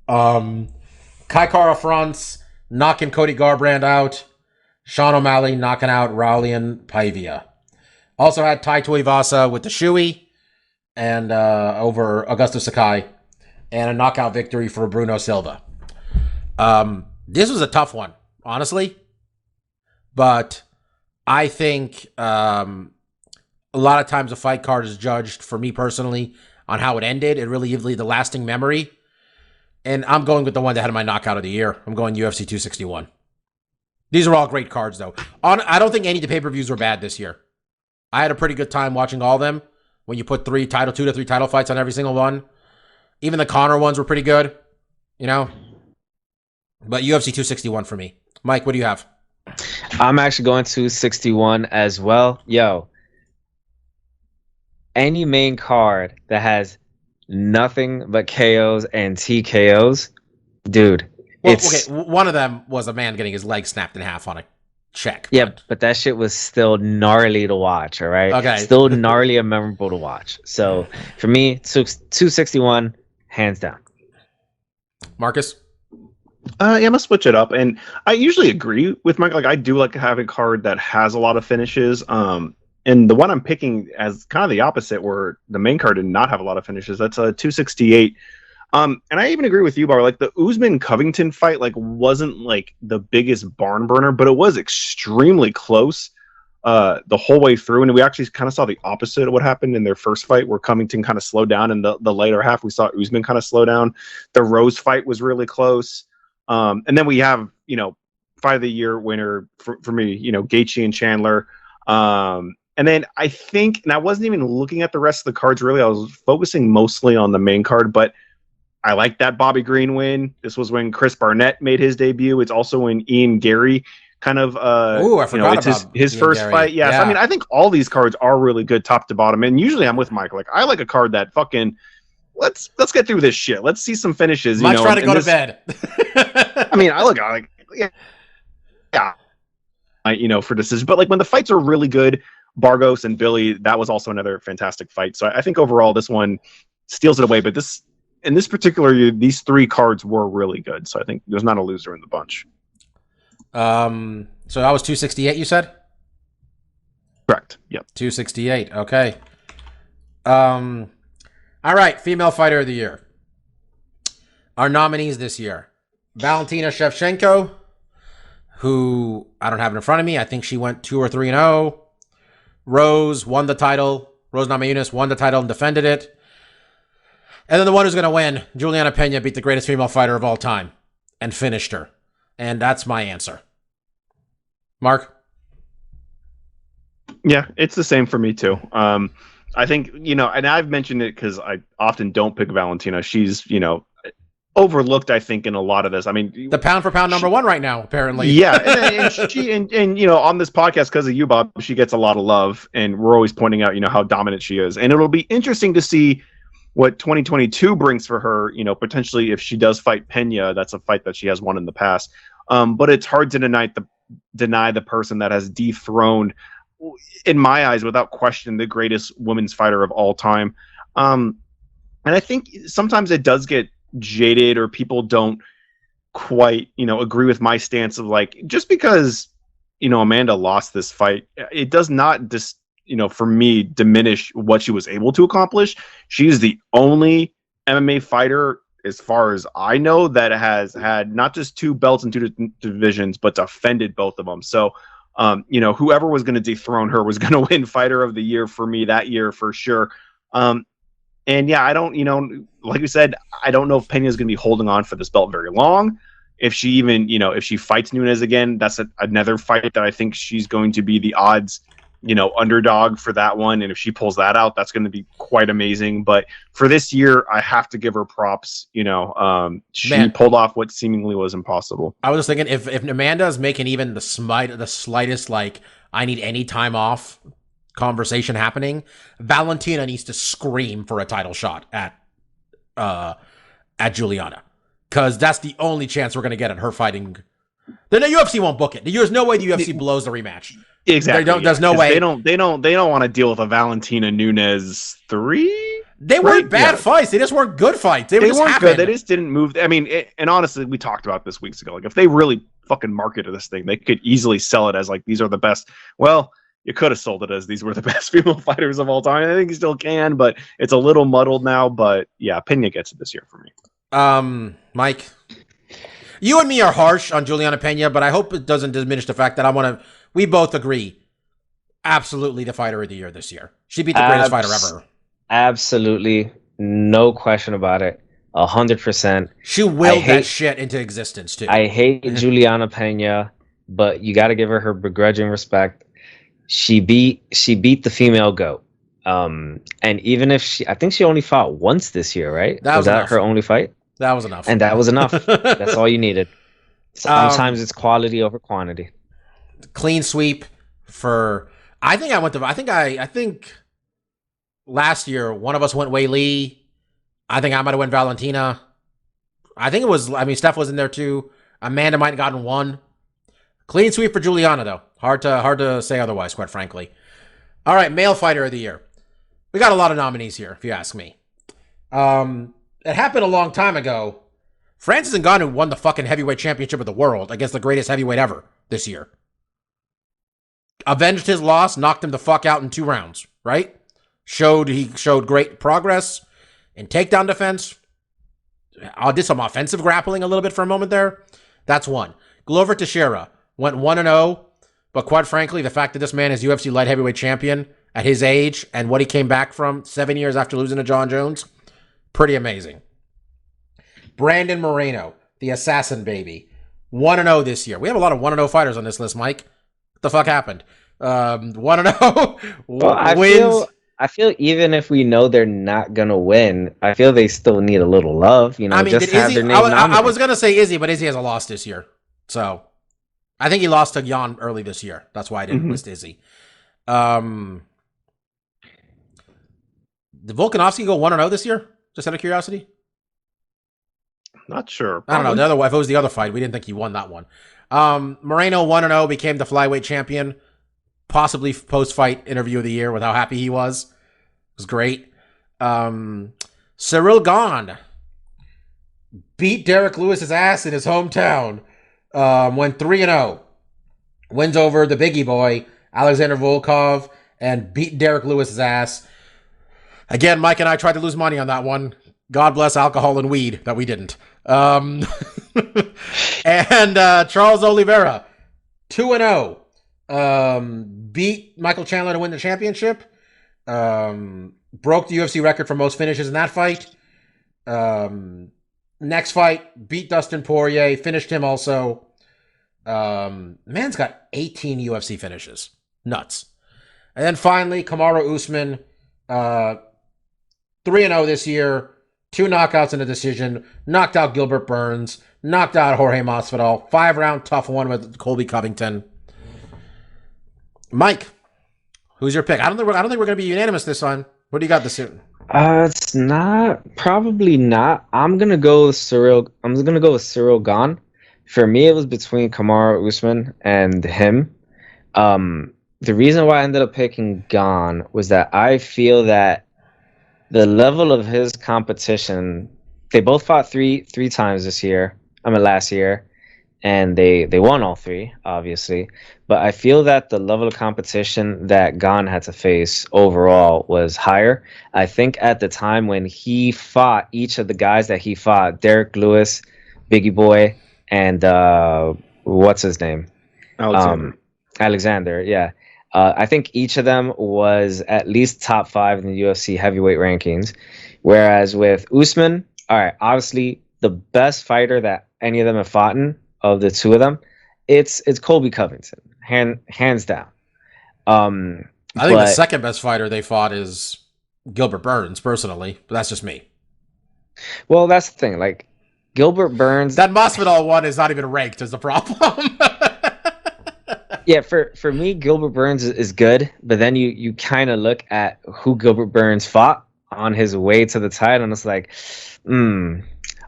Kai Kara France knocking Cody Garbrandt out. Sean O'Malley knocking out Raulian Paiva. Also had Tai Tuivasa with the Shui and over Augusto Sakai. And a knockout victory for Bruno Silva. This was a tough one, honestly. But I think a lot of times a fight card is judged, for me personally, on how it ended. It really gives you the lasting memory. And I'm going with the one that had my knockout of the year. I'm going UFC 261. These are all great cards, though. I don't think any of the pay-per-views were bad this year. I had a pretty good time watching all of them. When you put 2 to 3 title fights on every single one, even the Conor ones were pretty good, you know. But UFC 261 for me. Mike, what do you have? I'm actually going to 61 as well. Yo, any main card that has nothing but KOs and TKOs, dude. Well, okay, one of them was a man getting his leg snapped in half on a check. Yeah, but that shit was still gnarly to watch, all right? Okay. Still gnarly and memorable to watch. So for me, 261, hands down. Marcus? Yeah, I'm gonna switch it up, and I usually agree with Mike. Like, I do like having a card that has a lot of finishes. And the one I'm picking as kind of the opposite, where the main card did not have a lot of finishes. That's a 268. And I even agree with you, Bar. Like, the Usman Covington fight, like, wasn't like the biggest barn burner, but it was extremely close the whole way through. And we actually kind of saw the opposite of what happened in their first fight, where Covington kind of slowed down. In the later half, we saw Usman kind of slow down. The Rose fight was really close. And then we have, fight of the year winner for me, Gaethje and Chandler. And then I think, and I wasn't even looking at the rest of the cards really. I was focusing mostly on the main card, but I like that Bobby Green win. This was when Chris Barnett made his debut. It's also when Ian Gary kind of, I forgot it's about his first Gary. fight. Yeah. So, I mean, I think all these cards are really good top to bottom. And usually I'm with Mike. Like, I like a card that fucking, let's get through this shit. Let's see some finishes. Mike's trying to go to bed. I mean, I like, yeah. For decision. But like when the fights are really good, Bargos and Billy, that was also another fantastic fight. So I think overall this one steals it away. But in this particular year, these 3 cards were really good. So I think there's not a loser in the bunch. So that was 268, you said? Correct. Yep. 268. Okay. All right. Female Fighter of the Year. Our nominees this year: Valentina Shevchenko, who I don't have it in front of me. I think she went 2 or 3-0. Rose won the title. Rose Namajunas won the title and defended it. And then the one who's going to win, Juliana Pena, beat the greatest female fighter of all time and finished her. And that's my answer. Mark? Yeah, it's the same for me too. I think, and I've mentioned it because I often don't pick Valentina. She's, overlooked, I think, in a lot of this. I mean, the pound for pound number 1 right now, apparently. Yeah, and she on this podcast, because of you, Bob, she gets a lot of love, and we're always pointing out, how dominant she is. And it'll be interesting to see what 2022 brings for her. Potentially if she does fight Pena, that's a fight that she has won in the past. But it's hard to deny the person that has dethroned, in my eyes, without question, the greatest women's fighter of all time. And I think sometimes it does get jaded, or people don't quite agree with my stance of, like, just because Amanda lost this fight, it does not for me diminish what she was able to accomplish. She's the only MMA fighter, as far as I know, that has had not just 2 belts in 2 divisions, but defended both of them. So whoever was going to dethrone her was going to win Fighter of the Year for me that year for sure. And yeah, I don't, like we said, I don't know if Pena is going to be holding on for this belt very long. If she even, if she fights Nunes again, that's another fight that I think she's going to be the odds, underdog for that one. And if she pulls that out, that's going to be quite amazing. But for this year, I have to give her props. She pulled off what seemingly was impossible. I was just thinking, if Amanda is making even the slightest, like, I need any time off conversation happening, Valentina needs to scream for a title shot at Juliana, because that's the only chance we're going to get at her fighting. The UFC won't book it. There's no way the UFC blows the rematch. Exactly. There's no way. They don't want to deal with a Valentina Nunes 3. They weren't bad fights. They just weren't good fights. They weren't good. They just didn't move. I mean, and honestly, we talked about this weeks ago. Like, if they really fucking marketed this thing, they could easily sell it as, like, these are the best. Well, you could have sold it as these were the best female fighters of all time. I think you still can, but it's a little muddled now. But yeah, Pena gets it this year for me. Mike, you and me are harsh on Juliana Pena, but I hope it doesn't diminish the fact that we both agree, absolutely the Fighter of the Year this year. She beat the greatest fighter ever. Absolutely. No question about it. 100%. She willed that shit into existence too. I hate Juliana Pena but you got to give her her begrudging respect. She beat the female goat. And even if I think she only fought once this year, right? That was that enough. her only fight? That was enough. And that was enough. That's all you needed. Sometimes it's quality over quantity. Clean sweep for. I think last year one of us went Wei Lee. I think I might have went Valentina. I think it was. I mean, Steph was in there too. Amanda might have gotten one. Clean sweep for Juliana though. Hard to say otherwise, quite frankly. All right, male fighter of the year. We got a lot of nominees here, if you ask me. It happened a long time ago. Francis Ngannou won the fucking heavyweight championship of the world against the greatest heavyweight ever this year. Avenged his loss, knocked him the fuck out in 2 rounds, right? He showed great progress in takedown defense. I did some offensive grappling a little bit for a moment there. That's one. Glover Teixeira went 1-0, but quite frankly, the fact that this man is UFC light heavyweight champion at his age and what he came back from 7 years after losing to John Jones, pretty amazing. Brandon Moreno, the assassin baby, 1-0 this year. We have a lot of 1-0 fighters on this list, Mike. What the fuck happened? 1-0 well, I feel even if we know they're not gonna win, I feel they still need a little love. You know, I mean, just have their name I was gonna say Izzy, but Izzy has a loss this year, so I think he lost to Jan early this year. That's why I didn't list Izzy. Did Volkanovski go 1-0 this year? Just out of curiosity. Not sure. Probably. I don't know. If it was the other fight, we didn't think he won that one. Moreno 1-0, became the flyweight champion. Possibly post-fight interview of the year with how happy he was. It was great. Cyril Gane beat Derek Lewis's ass in his hometown. Went 3-0. Wins over the biggie boy, Alexander Volkov, and beat Derek Lewis's ass. Again, Mike and I tried to lose money on that one. God bless alcohol and weed that we didn't. And Charles Oliveira, 2-0. Beat Michael Chandler to win the championship. Broke the UFC record for most finishes in that fight. Next fight, beat Dustin Poirier, finished him also. Man's got 18 UFC finishes. Nuts. And then finally, Kamaru Usman, 3-0 this year. 2 knockouts in a decision. Knocked out Gilbert Burns. Knocked out Jorge Masvidal. 5-round tough one with Colby Covington. Mike, who's your pick? I don't think we're going to be unanimous this time. What do you got this year? It's probably not. I'm gonna go with Cyril Gane. For me, it was between Kamaru Usman and him. The reason why I ended up picking Gane was that I feel that the level of his competition, they both fought three times last year, and they won all 3, obviously. But I feel that the level of competition that Gane had to face overall was higher. I think at the time when he fought each of the guys that he fought, Derek Lewis, Biggie Boy, and what's his name? Alexander, yeah. I think each of them was at least top 5 in the UFC heavyweight rankings. Whereas with Usman, all right, obviously the best fighter that any of them have fought in, of the 2 of them, it's Colby Covington, hands down. I think the second best fighter they fought is Gilbert Burns, personally, but that's just me. Well, that's the thing. Like Gilbert Burns, that Masvidal one is not even ranked as the problem. Yeah, for me, Gilbert Burns is good, but then you kind of look at who Gilbert Burns fought on his way to the title, and it's like,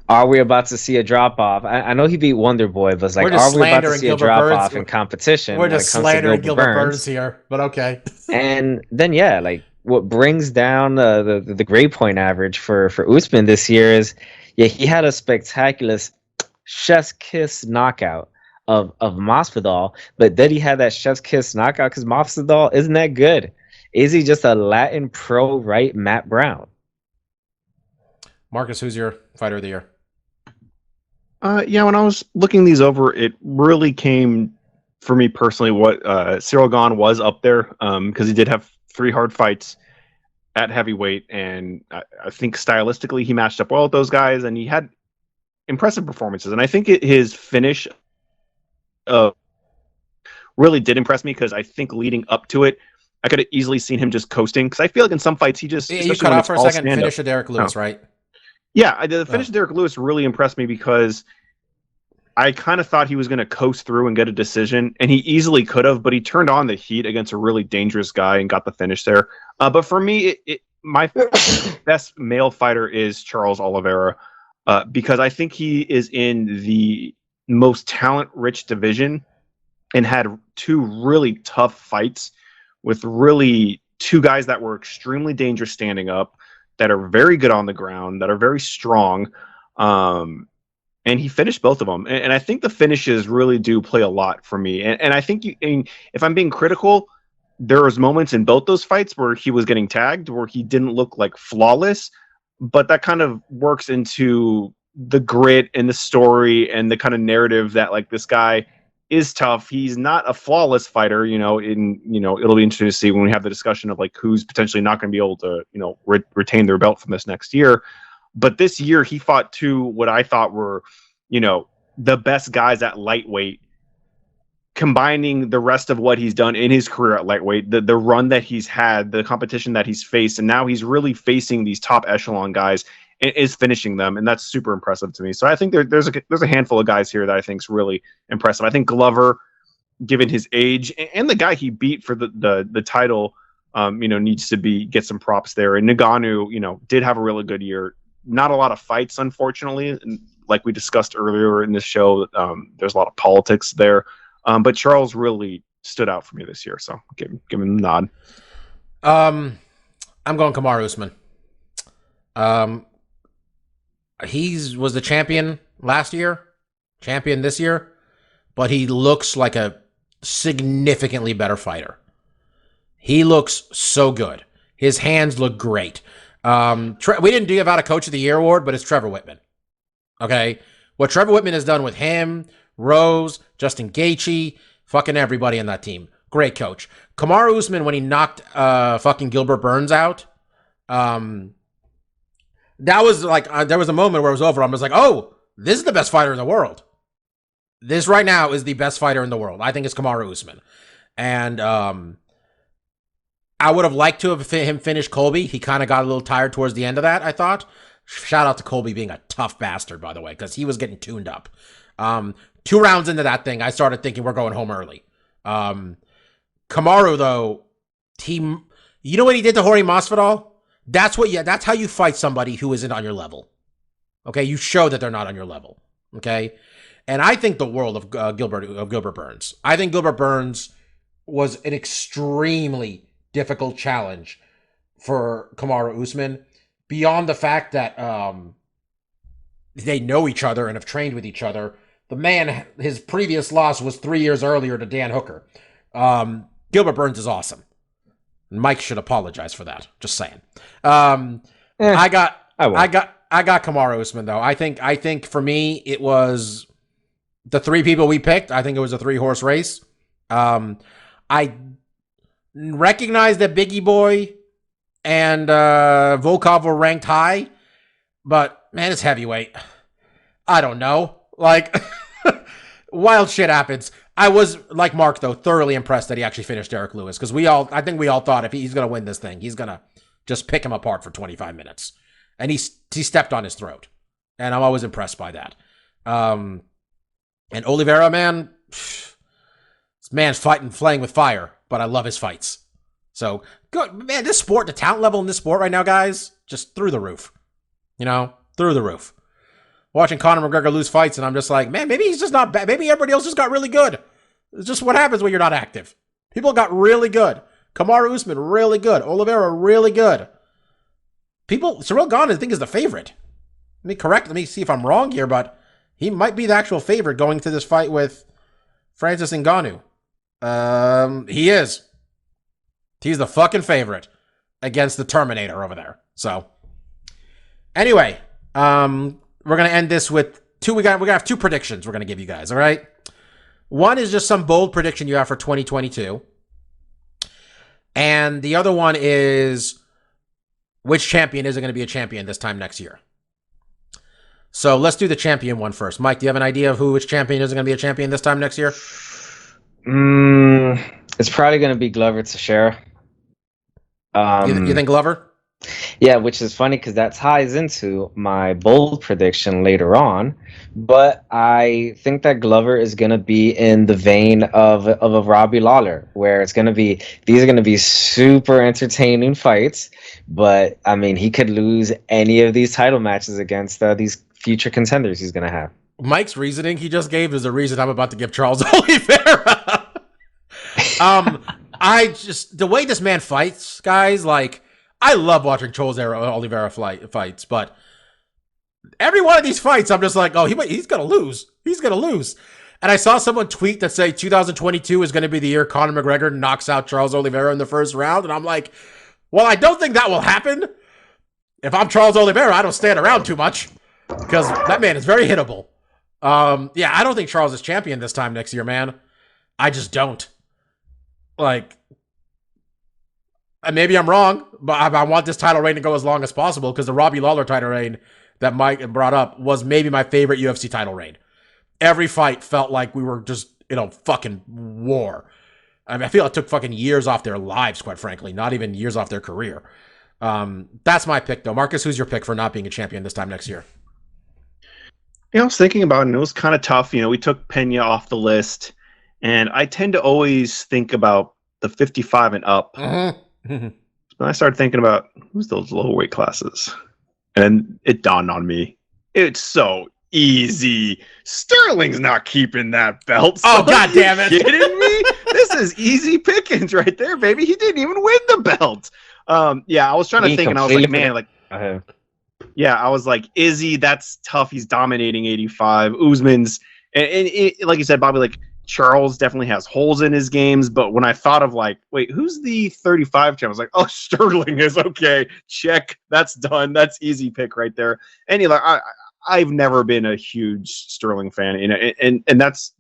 are we about to see a drop off? I know he beat Wonder Boy, but it's like, are we about to see a drop off in competition? We're just slandering Gilbert Burns here, but okay. And then like what brings down the grade point average for Usman this year is, he had a spectacular chef's kiss knockout of Masvidal, but then he had that chef's kiss knockout because Masvidal isn't that good. Is he just a Latin pro, right? Matt Brown. Marcus, who's your fighter of the year? When I was looking these over, it really came for me personally what Cyril Gane was up there because he did have 3 hard fights at heavyweight, and I think stylistically he matched up well with those guys, and he had impressive performances. And I think his finish of really did impress me because I think leading up to it, I could have easily seen him just coasting because I feel like in some fights he just, You especially cut when off it's for a all second. stand-up. Finish of Derek Lewis, right? Yeah, the finish of Derek Lewis really impressed me because I kind of thought he was going to coast through and get a decision, and he easily could have, but he turned on the heat against a really dangerous guy and got the finish there. But for me, my best male fighter is Charles Oliveira because I think he is in the most talent-rich division and had two really tough fights with really two guys that were extremely dangerous standing up, that are very good on the ground, that are very strong. And he finished both of them. And I think the finishes really do play a lot for me. And I think if I'm being critical, there was moments in both those fights where he was getting tagged, where he didn't look like flawless, but that kind of works into the grit and the story and the kind of narrative that like this guy is tough. He's not a flawless fighter, it'll be interesting to see when we have the discussion of like who's potentially not going to be able to, retain their belt from this next year. But this year he fought two what I thought were, the best guys at lightweight, combining the rest of what he's done in his career at lightweight, the run that he's had, the competition that he's faced, and now he's really facing these top echelon guys and is finishing them, and that's super impressive to me. So I think there's a handful of guys here that I think is really impressive. I think Glover, given his age, and the guy he beat for the title, needs to get some props there. And Ngannou, did have a really good year. Not a lot of fights, unfortunately, and like we discussed earlier in this show, there's a lot of politics there. But Charles really stood out for me this year, so give him the nod. I'm going Kamaru Usman. He was the champion last year, champion this year, but he looks like a significantly better fighter. He looks so good. His hands look great. We didn't give out a Coach of the Year award, but it's Trevor Whitman. Okay? What Trevor Whitman has done with him, Rose, Justin Gaethje, fucking everybody on that team. Great coach. Kamaru Usman, when he knocked fucking Gilbert Burns out, that was like, there was a moment where it was over. I was like, oh, this is the best fighter in the world. This right now is the best fighter in the world. I think it's Kamaru Usman. And I would have liked to have him finish Colby. He kind of got a little tired towards the end of that, I thought. Shout out to Colby being a tough bastard, by the way, because he was getting tuned up. 2 rounds into that thing, I started thinking we're going home early. Kamaru, though, you know what he did to Jorge Masvidal? That's how you fight somebody who isn't on your level. Okay, you show that they're not on your level. Okay, and I think the world of Gilbert Burns. I think Gilbert Burns was an extremely difficult challenge for Kamaru Usman, beyond the fact that they know each other and have trained with each other. The man, his previous loss was 3 years earlier to Dan Hooker. Gilbert Burns is awesome. Mike should apologize for that. Just saying. I got Kamaru Usman though. I think for me it was the 3 people we picked. I think it was a 3-horse race. I recognize that Biggie Boy and Volkov were ranked high, but man, it's heavyweight. I don't know. Like, wild shit happens. I was, like Mark, though, thoroughly impressed that he actually finished Derek Lewis, because I think we all thought if he's going to win this thing, he's going to just pick him apart for 25 minutes. And he stepped on his throat. And I'm always impressed by that. And Oliveira, man, this man's playing with fire, but I love his fights. So, good. Man, this sport, the talent level in this sport right now, guys, just through the roof. Through the roof. Watching Conor McGregor lose fights, and I'm just like, man, maybe he's just not bad. Maybe everybody else just got really good. It's just what happens when you're not active. People got really good. Kamaru Usman, really good. Oliveira, really good. Cyril Gane, I think, is the favorite. Let me see if I'm wrong here, but he might be the actual favorite going to this fight with Francis Ngannou. He is. He's the fucking favorite against the Terminator over there. So, anyway, we're going to end this with we're going to have 2 predictions we're going to give you guys, all right? One is just some bold prediction you have for 2022. And the other one is which champion isn't going to be a champion this time next year. So let's do the champion one first. Mike, do you have an idea of which champion isn't going to be a champion this time next year? It's probably going to be Glover Teixeira. You think Glover? Yeah, which is funny because that ties into my bold prediction later on. But I think that Glover is going to be in the vein of a Robbie Lawler, where it's going to be these are going to be super entertaining fights. But I mean, he could lose any of these title matches against these future contenders he's going to have. Mike's reasoning he just gave is the reason I'm about to give Charles Oliveira. The way this man fights, guys, like, I love watching Charles Oliveira fights, but every one of these fights, I'm just like, oh, he's gonna lose. He's gonna lose. And I saw someone tweet that say 2022 is going to be the year Conor McGregor knocks out Charles Oliveira in the first round, and I'm like, well, I don't think that will happen. If I'm Charles Oliveira, I don't stand around too much because that man is very hittable. Yeah, I don't think Charles is champion this time next year, man. I just don't. Like, maybe I'm wrong, but I want this title reign to go as long as possible because the Robbie Lawler title reign that Mike brought up was maybe my favorite UFC title reign. Every fight felt like we were just, fucking war. I mean, I feel it took fucking years off their lives, quite frankly, not even years off their career. That's my pick, though. Marcus, who's your pick for not being a champion this time next year? I was thinking about it, and it was kind of tough. We took Pena off the list, and I tend to always think about the 55 and up. Mm-hmm. But I started thinking about who's those low weight classes, and it dawned on me. It's so easy. Sterling's not keeping that belt. Oh, God damn it. Are you kidding me? This is easy pickings right there, baby. He didn't even win the belt. Yeah, I was trying to think, and I was like, man, like... Yeah, I was like, Izzy, that's tough. He's dominating 85. Usman's, and like you said, Bobby, like, Charles definitely has holes in his games. But when I thought of, like, wait, who's the 35 champ? I was like, oh, Sterling is okay. Check. That's done. That's easy pick right there. And I've never been a huge Sterling fan, and that's,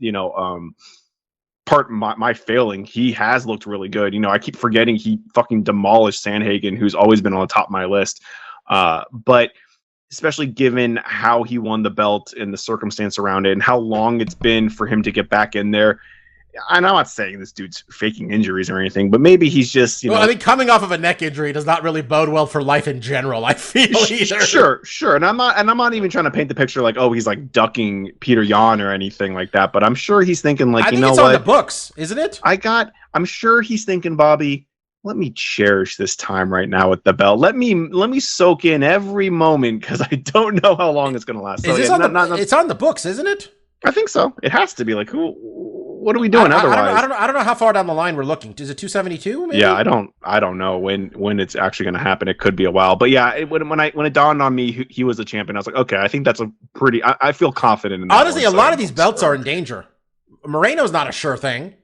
part of my failing. He has looked really good. I keep forgetting he fucking demolished Sandhagen, who's always been on the top of my list. But especially given how he won the belt and the circumstance around it and how long it's been for him to get back in there. And I'm not saying this dude's faking injuries or anything, but maybe he's just, Well, I mean, coming off of a neck injury does not really bode well for life in general, I feel either. Sure. And I'm not even trying to paint the picture like, oh, he's like ducking Peter Yan or anything like that. But I'm sure he's thinking like, I think it's on the books, isn't it? I'm sure he's thinking, Bobby, let me cherish this time right now with the belt. Let me soak in every moment because I don't know how long it's going to last. It's on the books, isn't it? I think so. It has to be. Like, what are we doing otherwise? I don't know how far down the line we're looking. Is it 272? Maybe? Yeah, I don't know when it's actually going to happen. It could be a while, but yeah, when it dawned on me he was a champion, I was like, okay, I think that's a pretty. I feel confident in that. Honestly, a lot of these belts are in danger. Moreno's not a sure thing.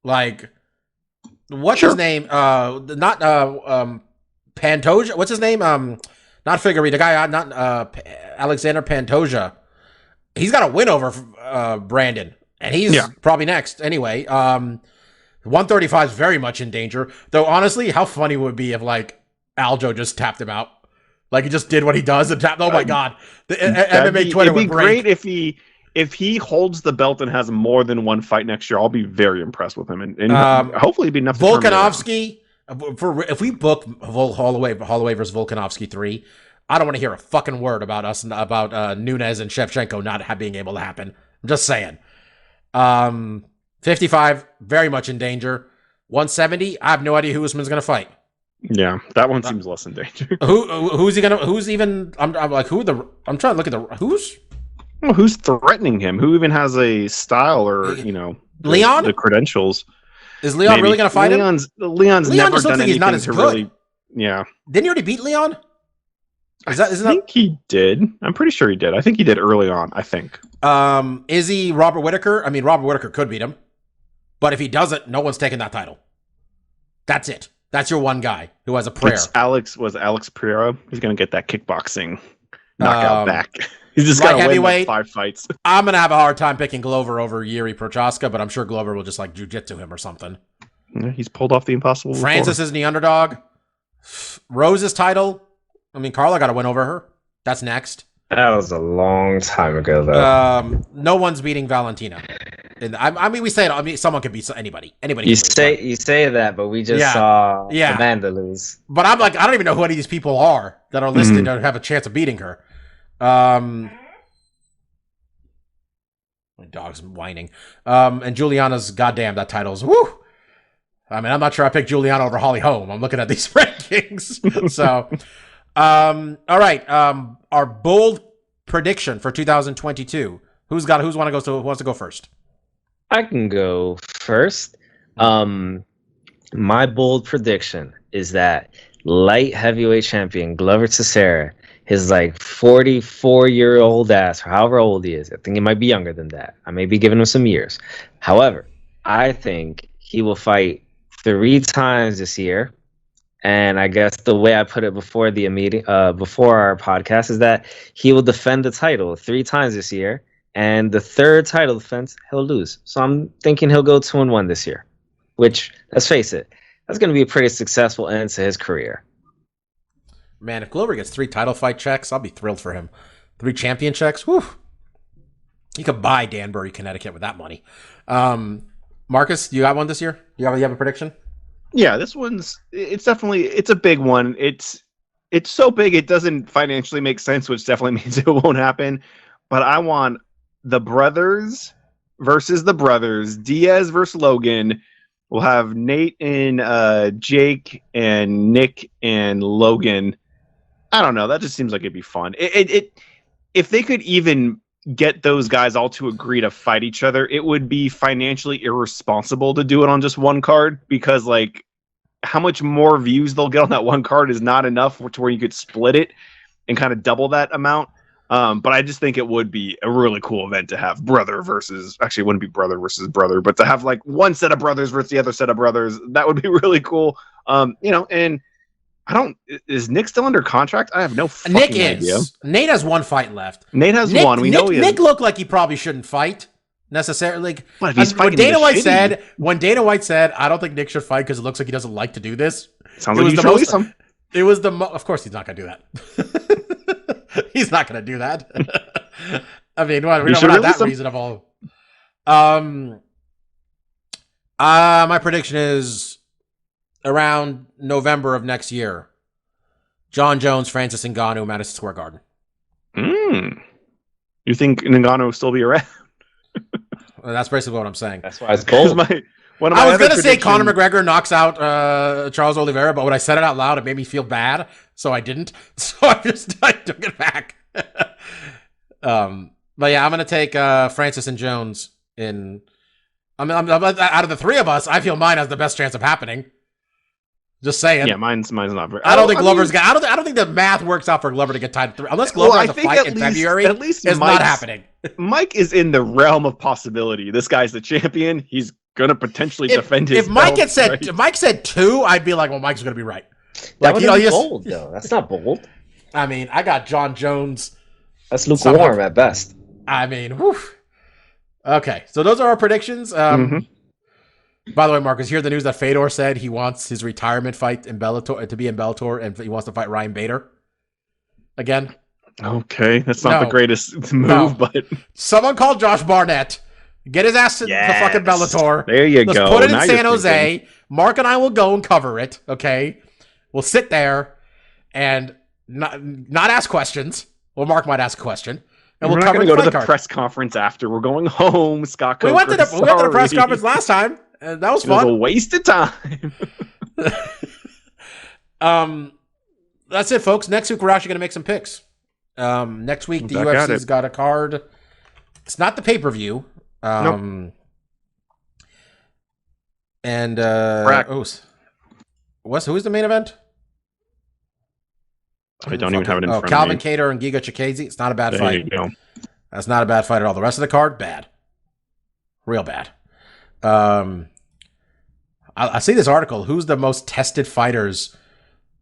Like, what's his name? Not Pantoja. What's his name? Not Figueroa. The guy, not Alexander Pantoja. He's got a win over Brandon, and he's probably next. Anyway, 135 is very much in danger. Though, honestly, how funny would it be if, like, Aljo just tapped him out? Like, he just did what he does and tapped. Oh, my God. The MMA Twitter would break. It'd be great if he holds the belt and has more than one fight next year. I'll be very impressed with him. And hopefully it'd be enough. Volkanovski, if we book Holloway versus Volkanovski 3, I don't want to hear a fucking word about Nunes and Shevchenko not being able to happen. I'm just saying. 55, very much in danger. 170, I have no idea who Usman's going to fight. Yeah, that one seems less in danger. Who's he going to? Who's even? I'm like, who the? I'm trying to look at the who's. Well, who's threatening him? Who even has a style or Leon? The credentials? Is Leon really going to fight him? Leon's never done anything not as to good. Really. Yeah. Didn't he already beat Leon? I think he did. I'm pretty sure he did. I think he did early on. I think. Is he Robert Whittaker? I mean, Robert Whittaker could beat him, but if he doesn't, no one's taking that title. That's it. That's your one guy who has a prayer. Alex Pereira. He's going to get that kickboxing knockout back. He's just got to win like 5 fights. I'm going to have a hard time picking Glover over Yuri Prochaska, but I'm sure Glover will just like jiu-jitsu him or something. Yeah, he's pulled off the impossible Francis isn't the underdog. Rose's title. I mean, Carla got to win over her. That's next. That was a long time ago, though. No one's beating Valentina. And I mean, we say it. I mean, someone could beat anybody. Anybody. You can lose, you say that, but we just Yeah. saw Yeah. Amanda lose. but I'm like, I don't even know who any of these people are that are listed that have a chance of beating her. My dog's whining. And Juliana's goddamn that title's woo. I mean, I'm not sure I picked Juliana over Holly Holm. I'm looking at these rankings. So, all right. Our bold prediction for 2022. Who wants to go first? I can go first. My bold prediction is that light heavyweight champion Glover Teixeira, his like 44-year-old ass, or however old he is, I think he might be younger than that. I may be giving him some years. However, I think he will fight 3 times this year. And I guess the way I put it before the meeting, before our podcast, is that he will defend the title 3 times this year. And the 3rd title defense, he'll lose. So I'm thinking he'll go 2-1 this year, which, let's face it, that's going to be a pretty successful end to his career. Man, if Glover gets 3 title fight checks, I'll be thrilled for him. 3 champion checks, whew. He could buy Danbury, Connecticut with that money. Marcus, you got one this year? You have a prediction? Yeah, it's a big one. It's so big it doesn't financially make sense, which definitely means it won't happen. But I want the brothers versus the brothers, Diaz versus Logan. We'll have Nate and Jake and Nick and Logan. I don't know. That just seems like it'd be fun. If they could even get those guys all to agree to fight each other, it would be financially irresponsible to do it on just one card, because like how much more views they'll get on that one card is not enough to where you could split it and kind of double that amount. But I just think it would be a really cool event to have actually it wouldn't be brother versus brother, but to have like one set of brothers versus the other set of brothers. That would be really cool. And is Nick still under contract? I have no fucking idea. Nate has 1 fight left. Nate has one. We know he is. Nick looked like he probably shouldn't fight necessarily. But if he's when fighting Dana White said, I don't think Nick should fight because it looks like he doesn't like to do this. Sounds like you should release him. It was of course he's not going to do that. He's not going to do that. I mean, we're not that reasonable. My prediction is around November of next year. John Jones, Francis Ngannou, Madison Square Garden. You think Ngannou will still be around? Well, that's basically what I'm saying. That's why it's bold. I was going to say Conor McGregor knocks out Charles Oliveira, but when I said it out loud, it made me feel bad, so I didn't. So I took it back. But yeah, I'm going to take Francis and Jones in. I'm out of the 3 of us, I feel mine has the best chance of happening. Just saying. Yeah, mine's not very. I don't think Glover's got. I don't think the math works out for Glover to get tied 3 unless Glover has a fight in February. At least it's not happening. Mike is in the realm of possibility. This guy's the champion. He's gonna potentially defend his. If Mike belt, if Mike said 2, I'd be like, well, Mike's gonna be right. That would be bold, though. That's not bold. I mean, I got John Jones. That's lukewarm at best. I mean, whew. Okay, so those are our predictions. By the way, Marcus, hear the news that Fedor said he wants his retirement fight in Bellator to be in Bellator, and he wants to fight Ryan Bader again. Okay, that's not the greatest move, but someone called Josh Barnett. Get his ass to the fucking Bellator. There you go. Let's put it in San Jose. Mark and I will go and cover it. Okay, we'll sit there and not ask questions. Well, Mark might ask a question. And we're not going to go to the press conference after. We're going home, Scott Coker. We went to the press conference last time, and that was fun. It was a waste of time. That's it, folks. Next week, we're actually going to make some picks. Next week, the UFC's got a card. It's not the pay-per-view. Nope. And who's the main event? I don't even have it in front Calvin of me. Kattar and Giga Chikadze. It's not a bad There fight. you go. That's not a bad fight at all. The rest of the card, bad. Real bad. I see this article. Who's the most tested fighters,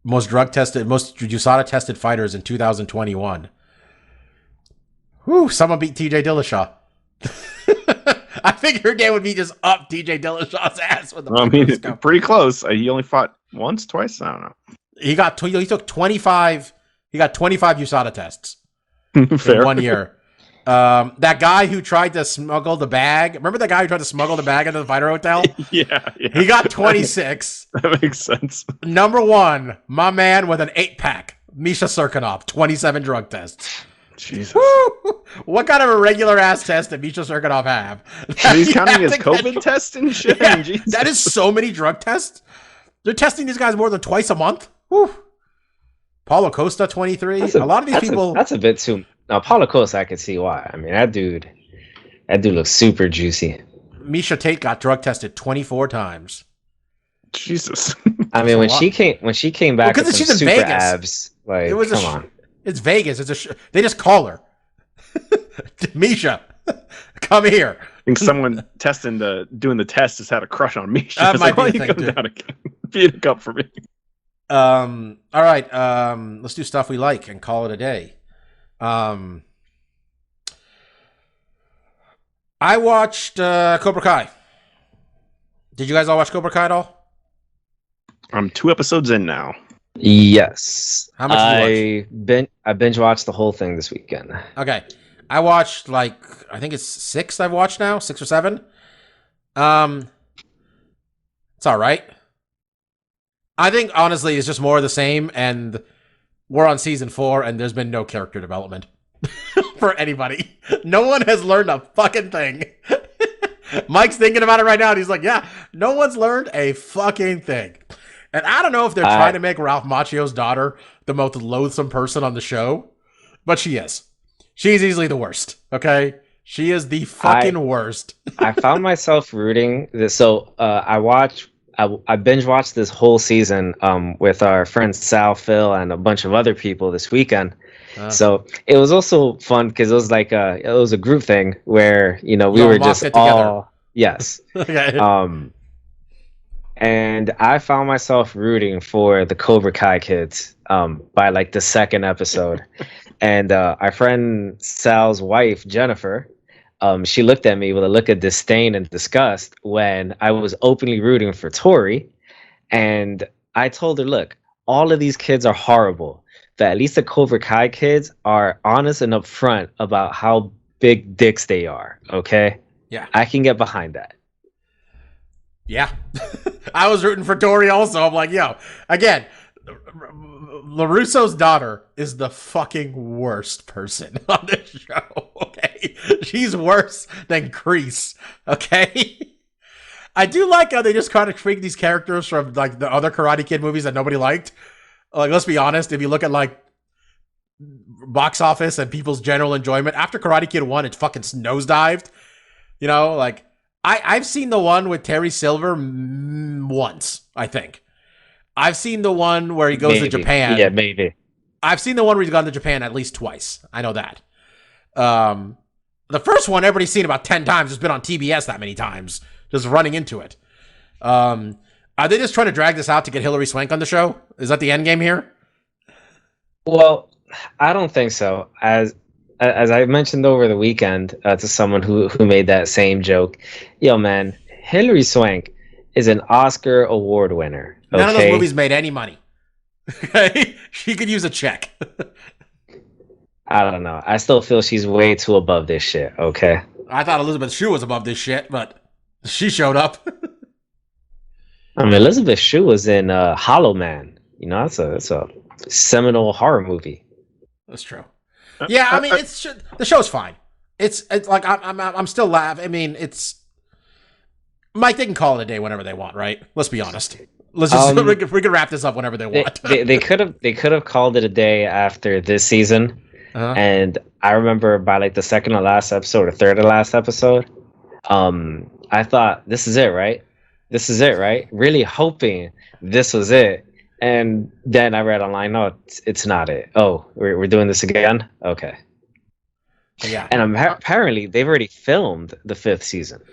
most drug tested, most USADA tested fighters in 2021? Whew, someone beat TJ Dillashaw. I figured they would be just up TJ Dillashaw's ass with the pretty close. He only fought once, twice? I don't know. He took 25. He got 25 USADA tests Fair. in 1 year. That guy who tried to smuggle the bag. Remember that guy who tried to smuggle the bag into the fighter hotel? Yeah. He got 26. That makes sense. Number 1, my man with an 8-pack. Misha Serkinov, 27 drug tests. Jesus. Woo! What kind of a regular ass test did Misha Serkinov have? He's counting his You have to COVID get- test and shit. Yeah, Jesus. that is so many drug tests. They're testing these guys more than twice a month. Woo. Paulo Costa, 23. A lot of these people. That's a bit too. Now, Paulo Costa, I can see why. I mean, that dude looks super juicy. Misha Tate got drug tested 24 times. Jesus. I mean, That's a when she came back Well, with 'cause some she's in super Vegas. abs, like, It was come on. It's Vegas. They just call her. Misha, come here. I think someone doing the test just had a crush on me. That might be Why a don't you thing, come too. down and beat a cup for me? All right. Let's do stuff we like and call it a day. I watched Cobra Kai. Did you guys all watch Cobra Kai at all? I'm 2 episodes in now. How Yes. much did you I binge watched the whole thing this weekend. Okay. I watched I think it's 6 I've watched now, 6 or 7. It's all right. I think honestly it's just more of the same, and we're on season 4 and there's been no character development for anybody. No one has learned a fucking thing. Mike's thinking about it right now and he's like, yeah, no one's learned a fucking thing. And I don't know if they're trying to make Ralph Macchio's daughter the most loathsome person on the show, but she is. She's easily the worst, okay? She is the fucking worst. I found myself rooting this. So I binge watched this whole season with our friends Sal, Phil, and a bunch of other people this weekend. So it was also fun because it was like it was a group thing where we were just all yes. Okay. And I found myself rooting for the Cobra Kai kids by like the second episode. And our friend Sal's wife, Jennifer, she looked at me with a look of disdain and disgust when I was openly rooting for Tori. And I told her, look, all of these kids are horrible. But at least the Cobra Kai kids are honest and upfront about how big dicks they are. Okay? Yeah. I can get behind that. Yeah. I was rooting for Tori also. I'm like, yo, again, LaRusso's daughter is the fucking worst person on this show, okay? She's worse than Kreese, okay? I do like how they just kind of create these characters from like the other Karate Kid movies that nobody liked. Like, let's be honest, if you look at like box office and people's general enjoyment, after Karate Kid 1, it fucking nosedived. Like, I've seen the one with Terry Silver once, I think. I've seen the one where he goes to Japan. Yeah, maybe. I've seen the one where he's gone to Japan at least twice. I know that. The first one, everybody's seen about 10 times. It's been on TBS that many times, just running into it. Are they just trying to drag this out to get Hilary Swank on the show? Is that the end game here? Well, I don't think so. As I mentioned over the weekend to someone who made that same joke, yo man, Hilary Swank is an Oscar award winner. Okay? None of those movies made any money. Okay, she could use a check. I don't know. I still feel she's way too above this shit. Okay. I thought Elizabeth Shue was above this shit, but she showed up. I mean, Elizabeth Shue was in Hollow Man. It's a seminal horror movie. That's true. Yeah, I mean, the show's fine. It's like I'm still laughing. I mean, it's Mike. They can call it a day whenever they want, right? Let's be honest. Let's just we can wrap this up whenever they want. They could have called it a day after this season, and I remember by like the second to last episode or third to last episode, I thought this is it, right? This is it, right? Really hoping this was it. And then I read online, no, it's not it. Oh, we're doing this again? Okay. Yeah. And apparently they've already filmed the 5th season.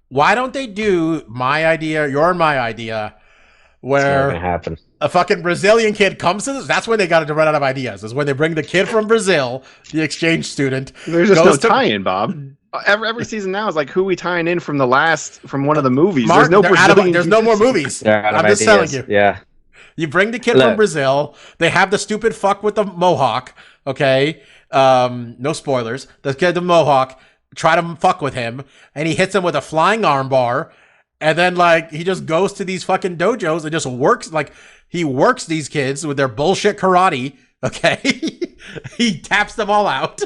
Why don't they do my idea, your and my idea, where It's not gonna happen. a fucking Brazilian kid comes to this? That's when they got to run out of ideas, is when they bring the kid from Brazil, the exchange student. There's just no tie-in, Bob. Every season now is like, who we tying in from one of the movies. Mark, There's there's no more movies. I'm just telling you. Yeah. You bring the kid from Brazil. They have the stupid fuck with the mohawk, okay? No spoilers. The kid, the Mohawk, try to fuck with him, and he hits him with a flying armbar, and then like he just goes to these fucking dojos and just works like he works these kids with their bullshit karate. Okay, he taps them all out.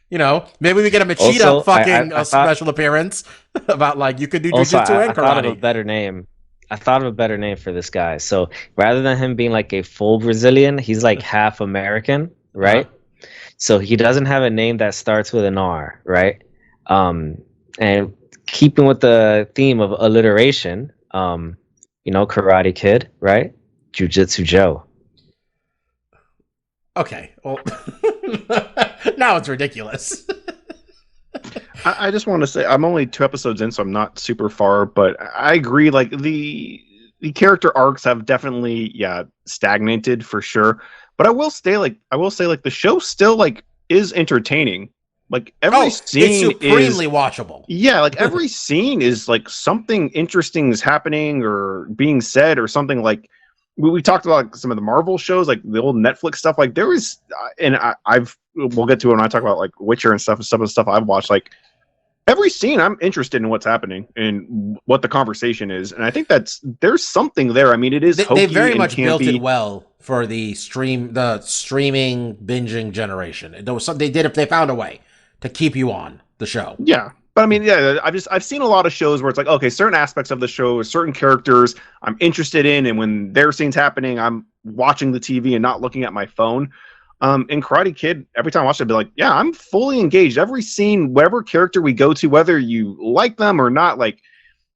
You know, maybe we get a Machida Also, fucking I thought- special appearance about like you could do Also, jujitsu and I thought of a karate. better name. I thought of a better name for this guy. So rather than him being like a full Brazilian, he's like half American, right? So he doesn't have a name that starts with an R, right? And keeping with the theme of alliteration, Karate Kid, right? Jiu-Jitsu Joe. Okay, well, now it's ridiculous. I just want to say I'm only 2 episodes in, so I'm not super far, but I agree. Like the character arcs have definitely stagnated for sure. But I will say like the show still like is entertaining. Like every scene it's supremely watchable. Yeah, like every scene is like something interesting is happening or being said or something. Like we talked about like, some of the Marvel shows, like the old Netflix stuff. Like there was, and we'll get to it when I talk about like Witcher and stuff. Some of the stuff I've watched, like every scene, I'm interested in what's happening and what the conversation is. And I think there's something there. I mean, it is hokey They very and much built campy. it well for the streaming binging generation. There was some, they found a way to keep you on the show. Yeah. But I mean, yeah, I've seen a lot of shows where it's like, okay, certain aspects of the show, certain characters I'm interested in, and when their scenes happening, I'm watching the TV and not looking at my phone. In Karate Kid, every time I watch it, I'd be like, yeah, I'm fully engaged. Every scene, whatever character we go to, whether you like them or not, like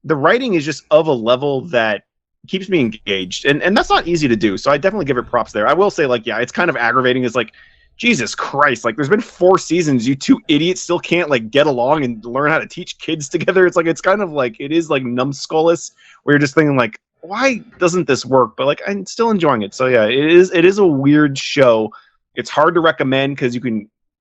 the writing is just of a level that keeps me engaged, and that's not easy to do. So I definitely give it props there. I will say, like, yeah, it's kind of aggravating. It's like, Jesus Christ, like there's been 4 seasons, you 2 idiots still can't like get along and learn how to teach kids together. It's like it's kind of like it is like numbskullless where you're just thinking like, why doesn't this work? But like I'm still enjoying it. So yeah, it is a weird show. It's hard to recommend because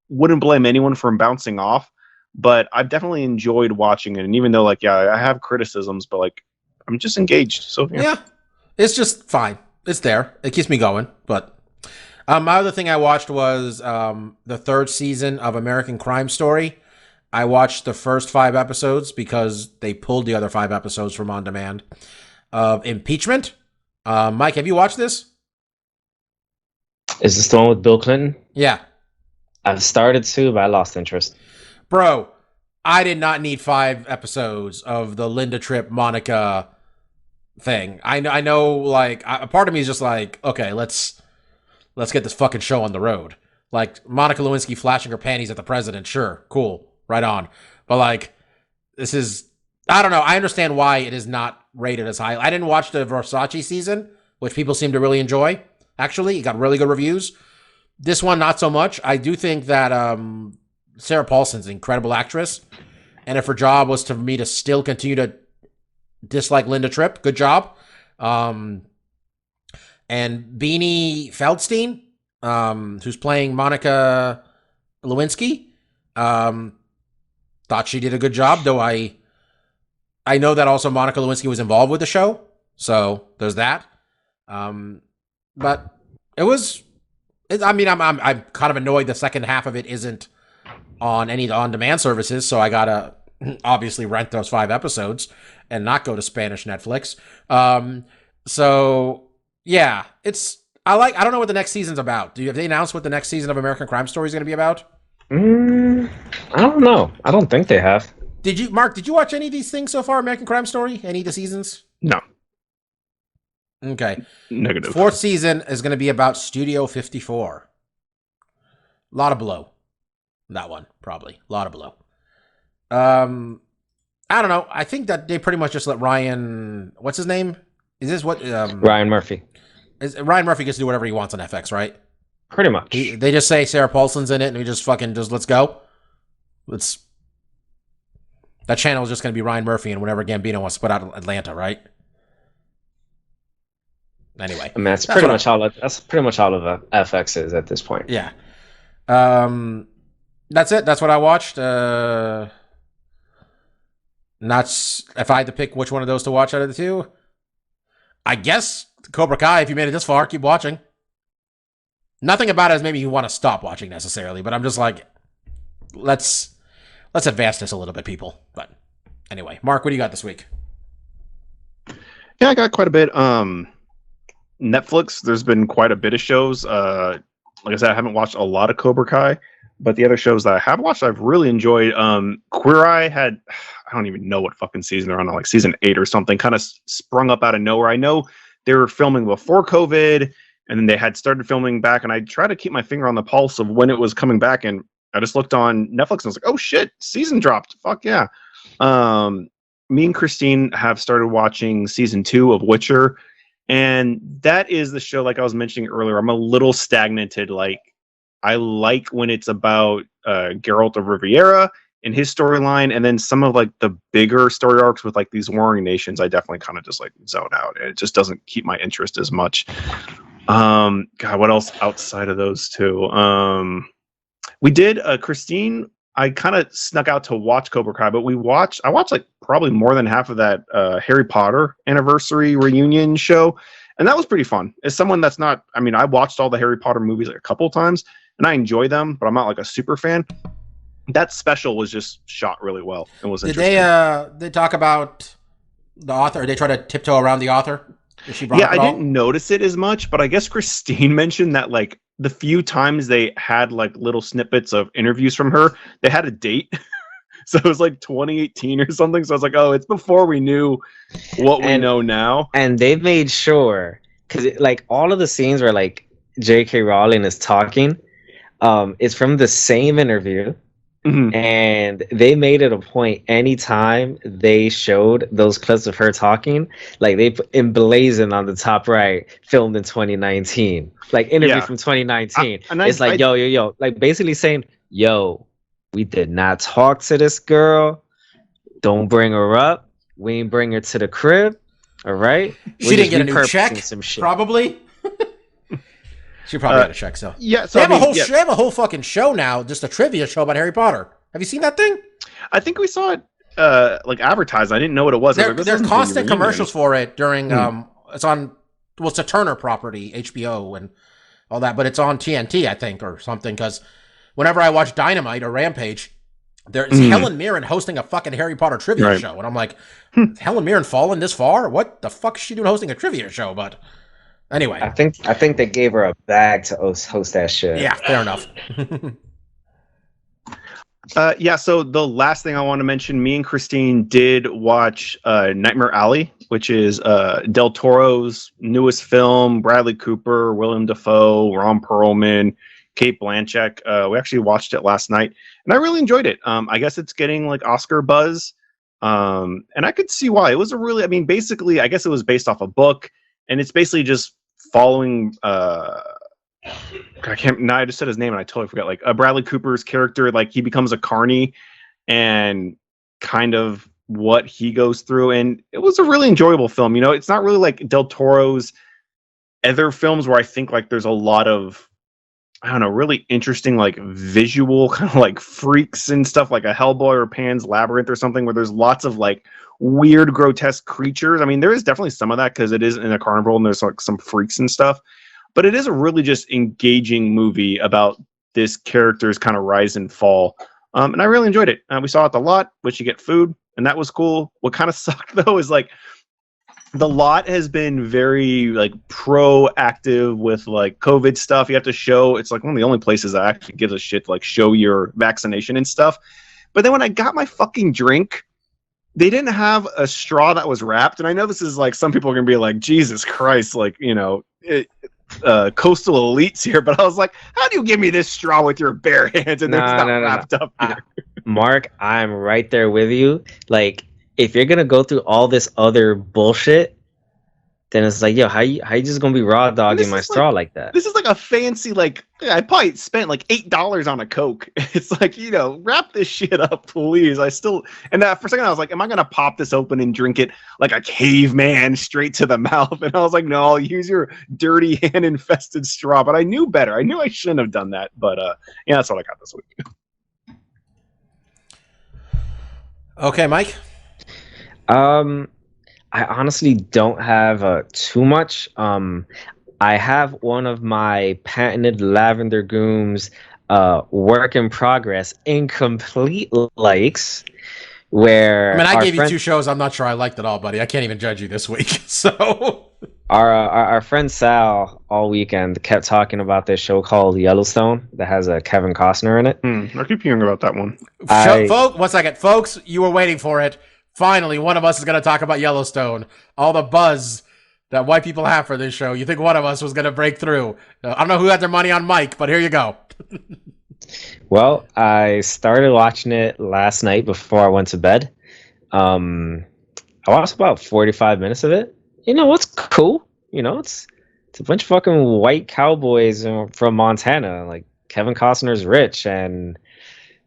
wouldn't blame anyone from bouncing off, but I've definitely enjoyed watching it. And even though like I have criticisms, but like I'm just engaged. So Yeah, it's just fine. It's there. It keeps me going, but. My other thing I watched was the 3rd season of American Crime Story. I watched the first 5 episodes because they pulled the other 5 episodes from on demand. Of Impeachment. Mike, have you watched this? Is this the one with Bill Clinton? Yeah. I've started to, but I lost interest. Bro, I did not need 5 episodes of the Linda Tripp, Monica thing. I know, like, a part of me is just like, okay, let's get this fucking show on the road. Like, Monica Lewinsky flashing her panties at the president. Sure. Cool. Right on. But, like, this is... I don't know. I understand why it is not rated as high. I didn't watch the Versace season, which people seem to really enjoy. Actually, it got really good reviews. This one, not so much. I do think that Sarah Paulson's an incredible actress. And if her job was to me to still continue to dislike Linda Tripp, good job. And Beanie Feldstein, who's playing Monica Lewinsky, thought she did a good job, though I know that also Monica Lewinsky was involved with the show, so there's that. But I'm kind of annoyed the second half of it isn't on any on-demand services, so I gotta obviously rent those 5 episodes and not go to Spanish Netflix. So... yeah, I don't know what the next season's about. Have they announced what the next season of American Crime Story is going to be about? I don't know. I don't think they have. Mark, did you watch any of these things so far, American Crime Story? Any of the seasons? No. Okay. Negative. 4th season is going to be about Studio 54. A lot of blow. That one, probably. A lot of blow. I don't know. I think that they pretty much just let Ryan... what's his name? Is this what... Ryan Murphy. Ryan Murphy gets to do whatever he wants on FX, right? Pretty much. They just say Sarah Paulson's in it, and we just let's go. That channel is just going to be Ryan Murphy and whenever Gambino wants to put out Atlanta, right? Anyway, I mean, that's pretty much all of FX is at this point. Yeah. That's it. That's what I watched. Not if I had to pick which one of those to watch out of the 2. I guess Cobra Kai, if you made it this far, keep watching. Nothing about it has made me want to stop watching necessarily, but I'm just like, let's advance this a little bit, people. But anyway, Mark, what do you got this week? Yeah, I got quite a bit. Netflix, there's been quite a bit of shows. Like I said, I haven't watched a lot of Cobra Kai, but the other shows that I have watched, I've really enjoyed. Queer Eye had, I don't even know what fucking season they're on, like season 8 or something, kind of sprung up out of nowhere. I know they were filming before COVID, and then they had started filming back, and I try to keep my finger on the pulse of when it was coming back, and I just looked on Netflix and I was like, oh shit, season dropped. Fuck yeah. Me and Christine have started watching season 2 of Witcher, and that is the show, like I was mentioning earlier, I'm a little stagnated. Like, I like when it's about Geralt of Riviera and his storyline, and then some of like the bigger story arcs with like these warring nations, I definitely kind of just like zone out. It just doesn't keep my interest as much. God, what else outside of those two? We did Christine. I kind of snuck out to watch Cobra Kai, but I watched like probably more than half of that Harry Potter anniversary reunion show, and that was pretty fun. As someone that's not, I mean, I watched all the Harry Potter movies like a couple times, and I enjoy them, but I'm not like a super fan. That special was just shot really well. It was interesting. Did they talk about the author? Or they try to tiptoe around the author? Yeah, I didn't notice it as much, but I guess Christine mentioned that like the few times they had like little snippets of interviews from her, they had a date. So it was like 2018 or something. So I was like, oh, it's before we knew what we know now. And they made sure, because like all of the scenes where like J.K. Rowling is talking, it's from the same interview. Mm-hmm. And they made it a point anytime they showed those clips of her talking, like they put emblazoned on the top right, filmed in 2019, like interview from 2019. It's like, yo, like basically saying, yo, we did not talk to this girl. Don't bring her up. We ain't bring her to the crib. All right. She didn't get a new check, probably. She probably got a check, so. Yeah, so they have a whole fucking show now, just a trivia show about Harry Potter. Have you seen that thing? I think we saw it like advertised. I didn't know what it was. There's constant commercials for it during it's on, well, it's a Turner property, HBO and all that, but it's on TNT, I think, or something, because whenever I watch Dynamite or Rampage, there's Helen Mirren hosting a fucking Harry Potter trivia show, and I'm like, Helen Mirren fallen this far? What the fuck is she doing hosting a trivia show? But anyway, I think they gave her a bag to host that shit. Yeah, fair enough. Yeah, so the last thing I want to mention, me and Christine did watch Nightmare Alley, which is Del Toro's newest film. Bradley Cooper, Willem Dafoe, Ron Perlman, Cate Blanchett. We actually watched it last night, and I really enjoyed it. I guess it's getting like Oscar buzz, and I could see why. It was basically, I guess it was based off a book, and it's basically just following I just said his name and I totally forgot. Like Bradley Cooper's character, like he becomes a carny, and kind of what he goes through, and it was a really enjoyable film. You know, it's not really like Del Toro's other films where I think like there's a lot of, I don't know, really interesting like visual kind of like freaks and stuff, like a Hellboy or Pan's Labyrinth or something, where there's lots of like weird grotesque creatures. I mean, there is definitely some of that because it is in a carnival and there's like some freaks and stuff. But it is a really just engaging movie about this character's kind of rise and fall. And I really enjoyed it. We saw it at the lot, which you get food, and that was cool. What kind of sucked, though, is like the lot has been very like proactive with like COVID stuff. You have to show, it's like one of the only places that actually gives a shit to like show your vaccination and stuff. But then when I got my fucking drink, they didn't have a straw that was wrapped. And I know this is like, some people are going to be like, Jesus Christ, like, you know, coastal elites here, but I was like, how do you give me this straw with your bare hands and it's not wrapped up here? Mark, I'm right there with you. Like, if you're gonna go through all this other bullshit, then it's like, yo, how you just gonna be raw dogging my straw like that? This is like a fancy, like, I probably spent like $8 on a Coke. It's like, you know, wrap this shit up, please. And for a second I was like, am I gonna pop this open and drink it like a caveman straight to the mouth? And I was like, no, I'll use your dirty hand infested straw. But I knew better. I knew I shouldn't have done that. But yeah, that's what I got this week. Okay, Mike. I honestly don't have too much. I have one of my patented Lavender Gooms work in progress incomplete likes I where mean, I our gave you friend 2 shows. I'm not sure I liked it all, buddy. I can't even judge you this week. So, our friend Sal all weekend kept talking about this show called Yellowstone that has a Kevin Costner in it. I keep hearing about that one. folks, 1 second. Folks, you were waiting for it. Finally, one of us is going to talk about Yellowstone. All the buzz that white people have for this show. You think one of us was going to break through. I don't know who had their money on Mike, but here you go. Well, I started watching it last night before I went to bed. I watched about 45 minutes of it. You know, it's cool. You know, it's a bunch of fucking white cowboys from Montana. Like Kevin Costner's rich, and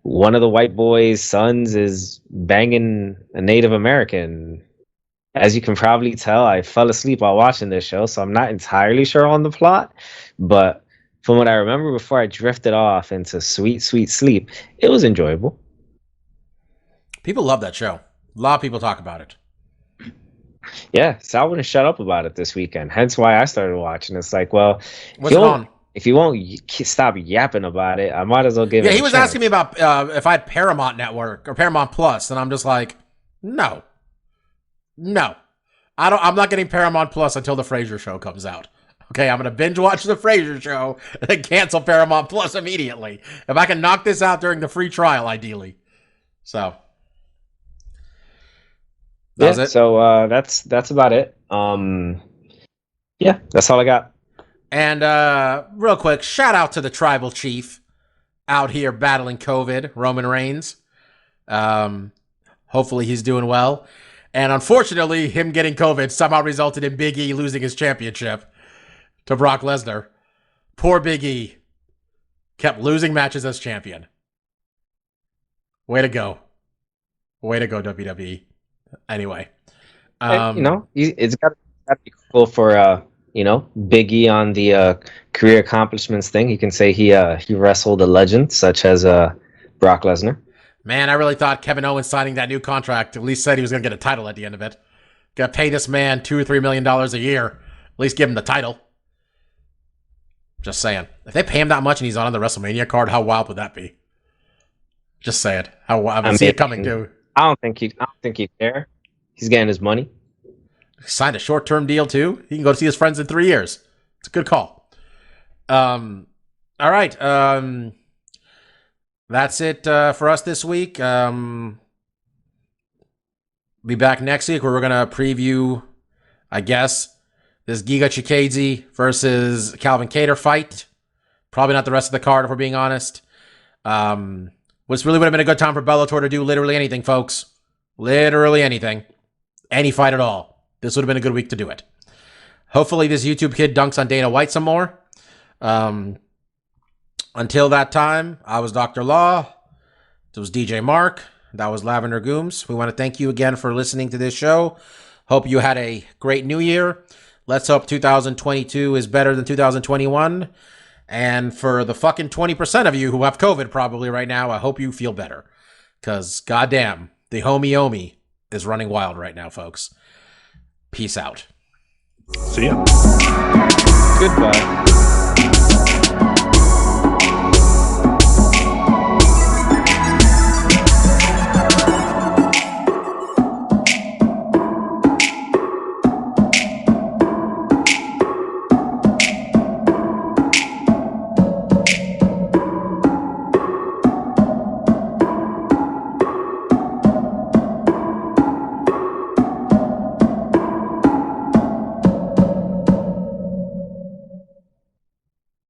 one of the white boys' sons is banging a Native American. As you can probably tell, I fell asleep while watching this show, so I'm not entirely sure on the plot. But from what I remember before I drifted off into sweet, sweet sleep, it was enjoyable. People love that show. A lot of people talk about it. Yeah, Sal wouldn't shut up about it this weekend. Hence why I started watching. It's like, well, What's it on? if you won't stop yapping about it, I might as well give it. Yeah, a he was chance. asking me about if I had Paramount Network or Paramount Plus, and I'm just like, no. I'm not getting Paramount Plus until the Frasier Show comes out. Okay, I'm gonna binge watch the Frasier Show and then cancel Paramount Plus immediately. If I can knock this out during the free trial, ideally. So that was it. So that's about it. Yeah, that's all I got. And real quick, shout out to the tribal chief out here battling COVID, Roman Reigns. Hopefully he's doing well. And unfortunately, him getting COVID somehow resulted in Big E losing his championship to Brock Lesnar. Poor Big E. Kept losing matches as champion. Way to go. Way to go, WWE. Anyway. You know, it's got to be cool for you know, Big E on the career accomplishments thing. You can say he wrestled a legend such as Brock Lesnar. Man, I really thought Kevin Owens signing that new contract at least said he was going to get a title at the end of it. Got to pay this man $2 or $3 million a year. At least give him the title. Just saying. If they pay him that much and he's on the WrestleMania card, how wild would that be? Just saying. How wild. I see it coming too. I don't think he'd care. He's getting his money. He signed a short-term deal too. He can go see his friends in 3 years. It's a good call. All right. That's it for us this week. Be back next week where we're going to preview, I guess, this Giga Chikadze versus Calvin Kattar fight. Probably not the rest of the card, if we're being honest. Which really would have been a good time for Bellator to do literally anything, folks. Literally anything. Any fight at all. This would have been a good week to do it. Hopefully this YouTube kid dunks on Dana White some more. Until that time, I was Dr. Law. It was DJ Mark. That was Lavender Gooms. We want to thank you again for listening to this show. Hope you had a great new year. Let's hope 2022 is better than 2021. And for the fucking 20% of you who have COVID probably right now, I hope you feel better. Because, goddamn, the homie Omi is running wild right now, folks. Peace out. See ya. Goodbye.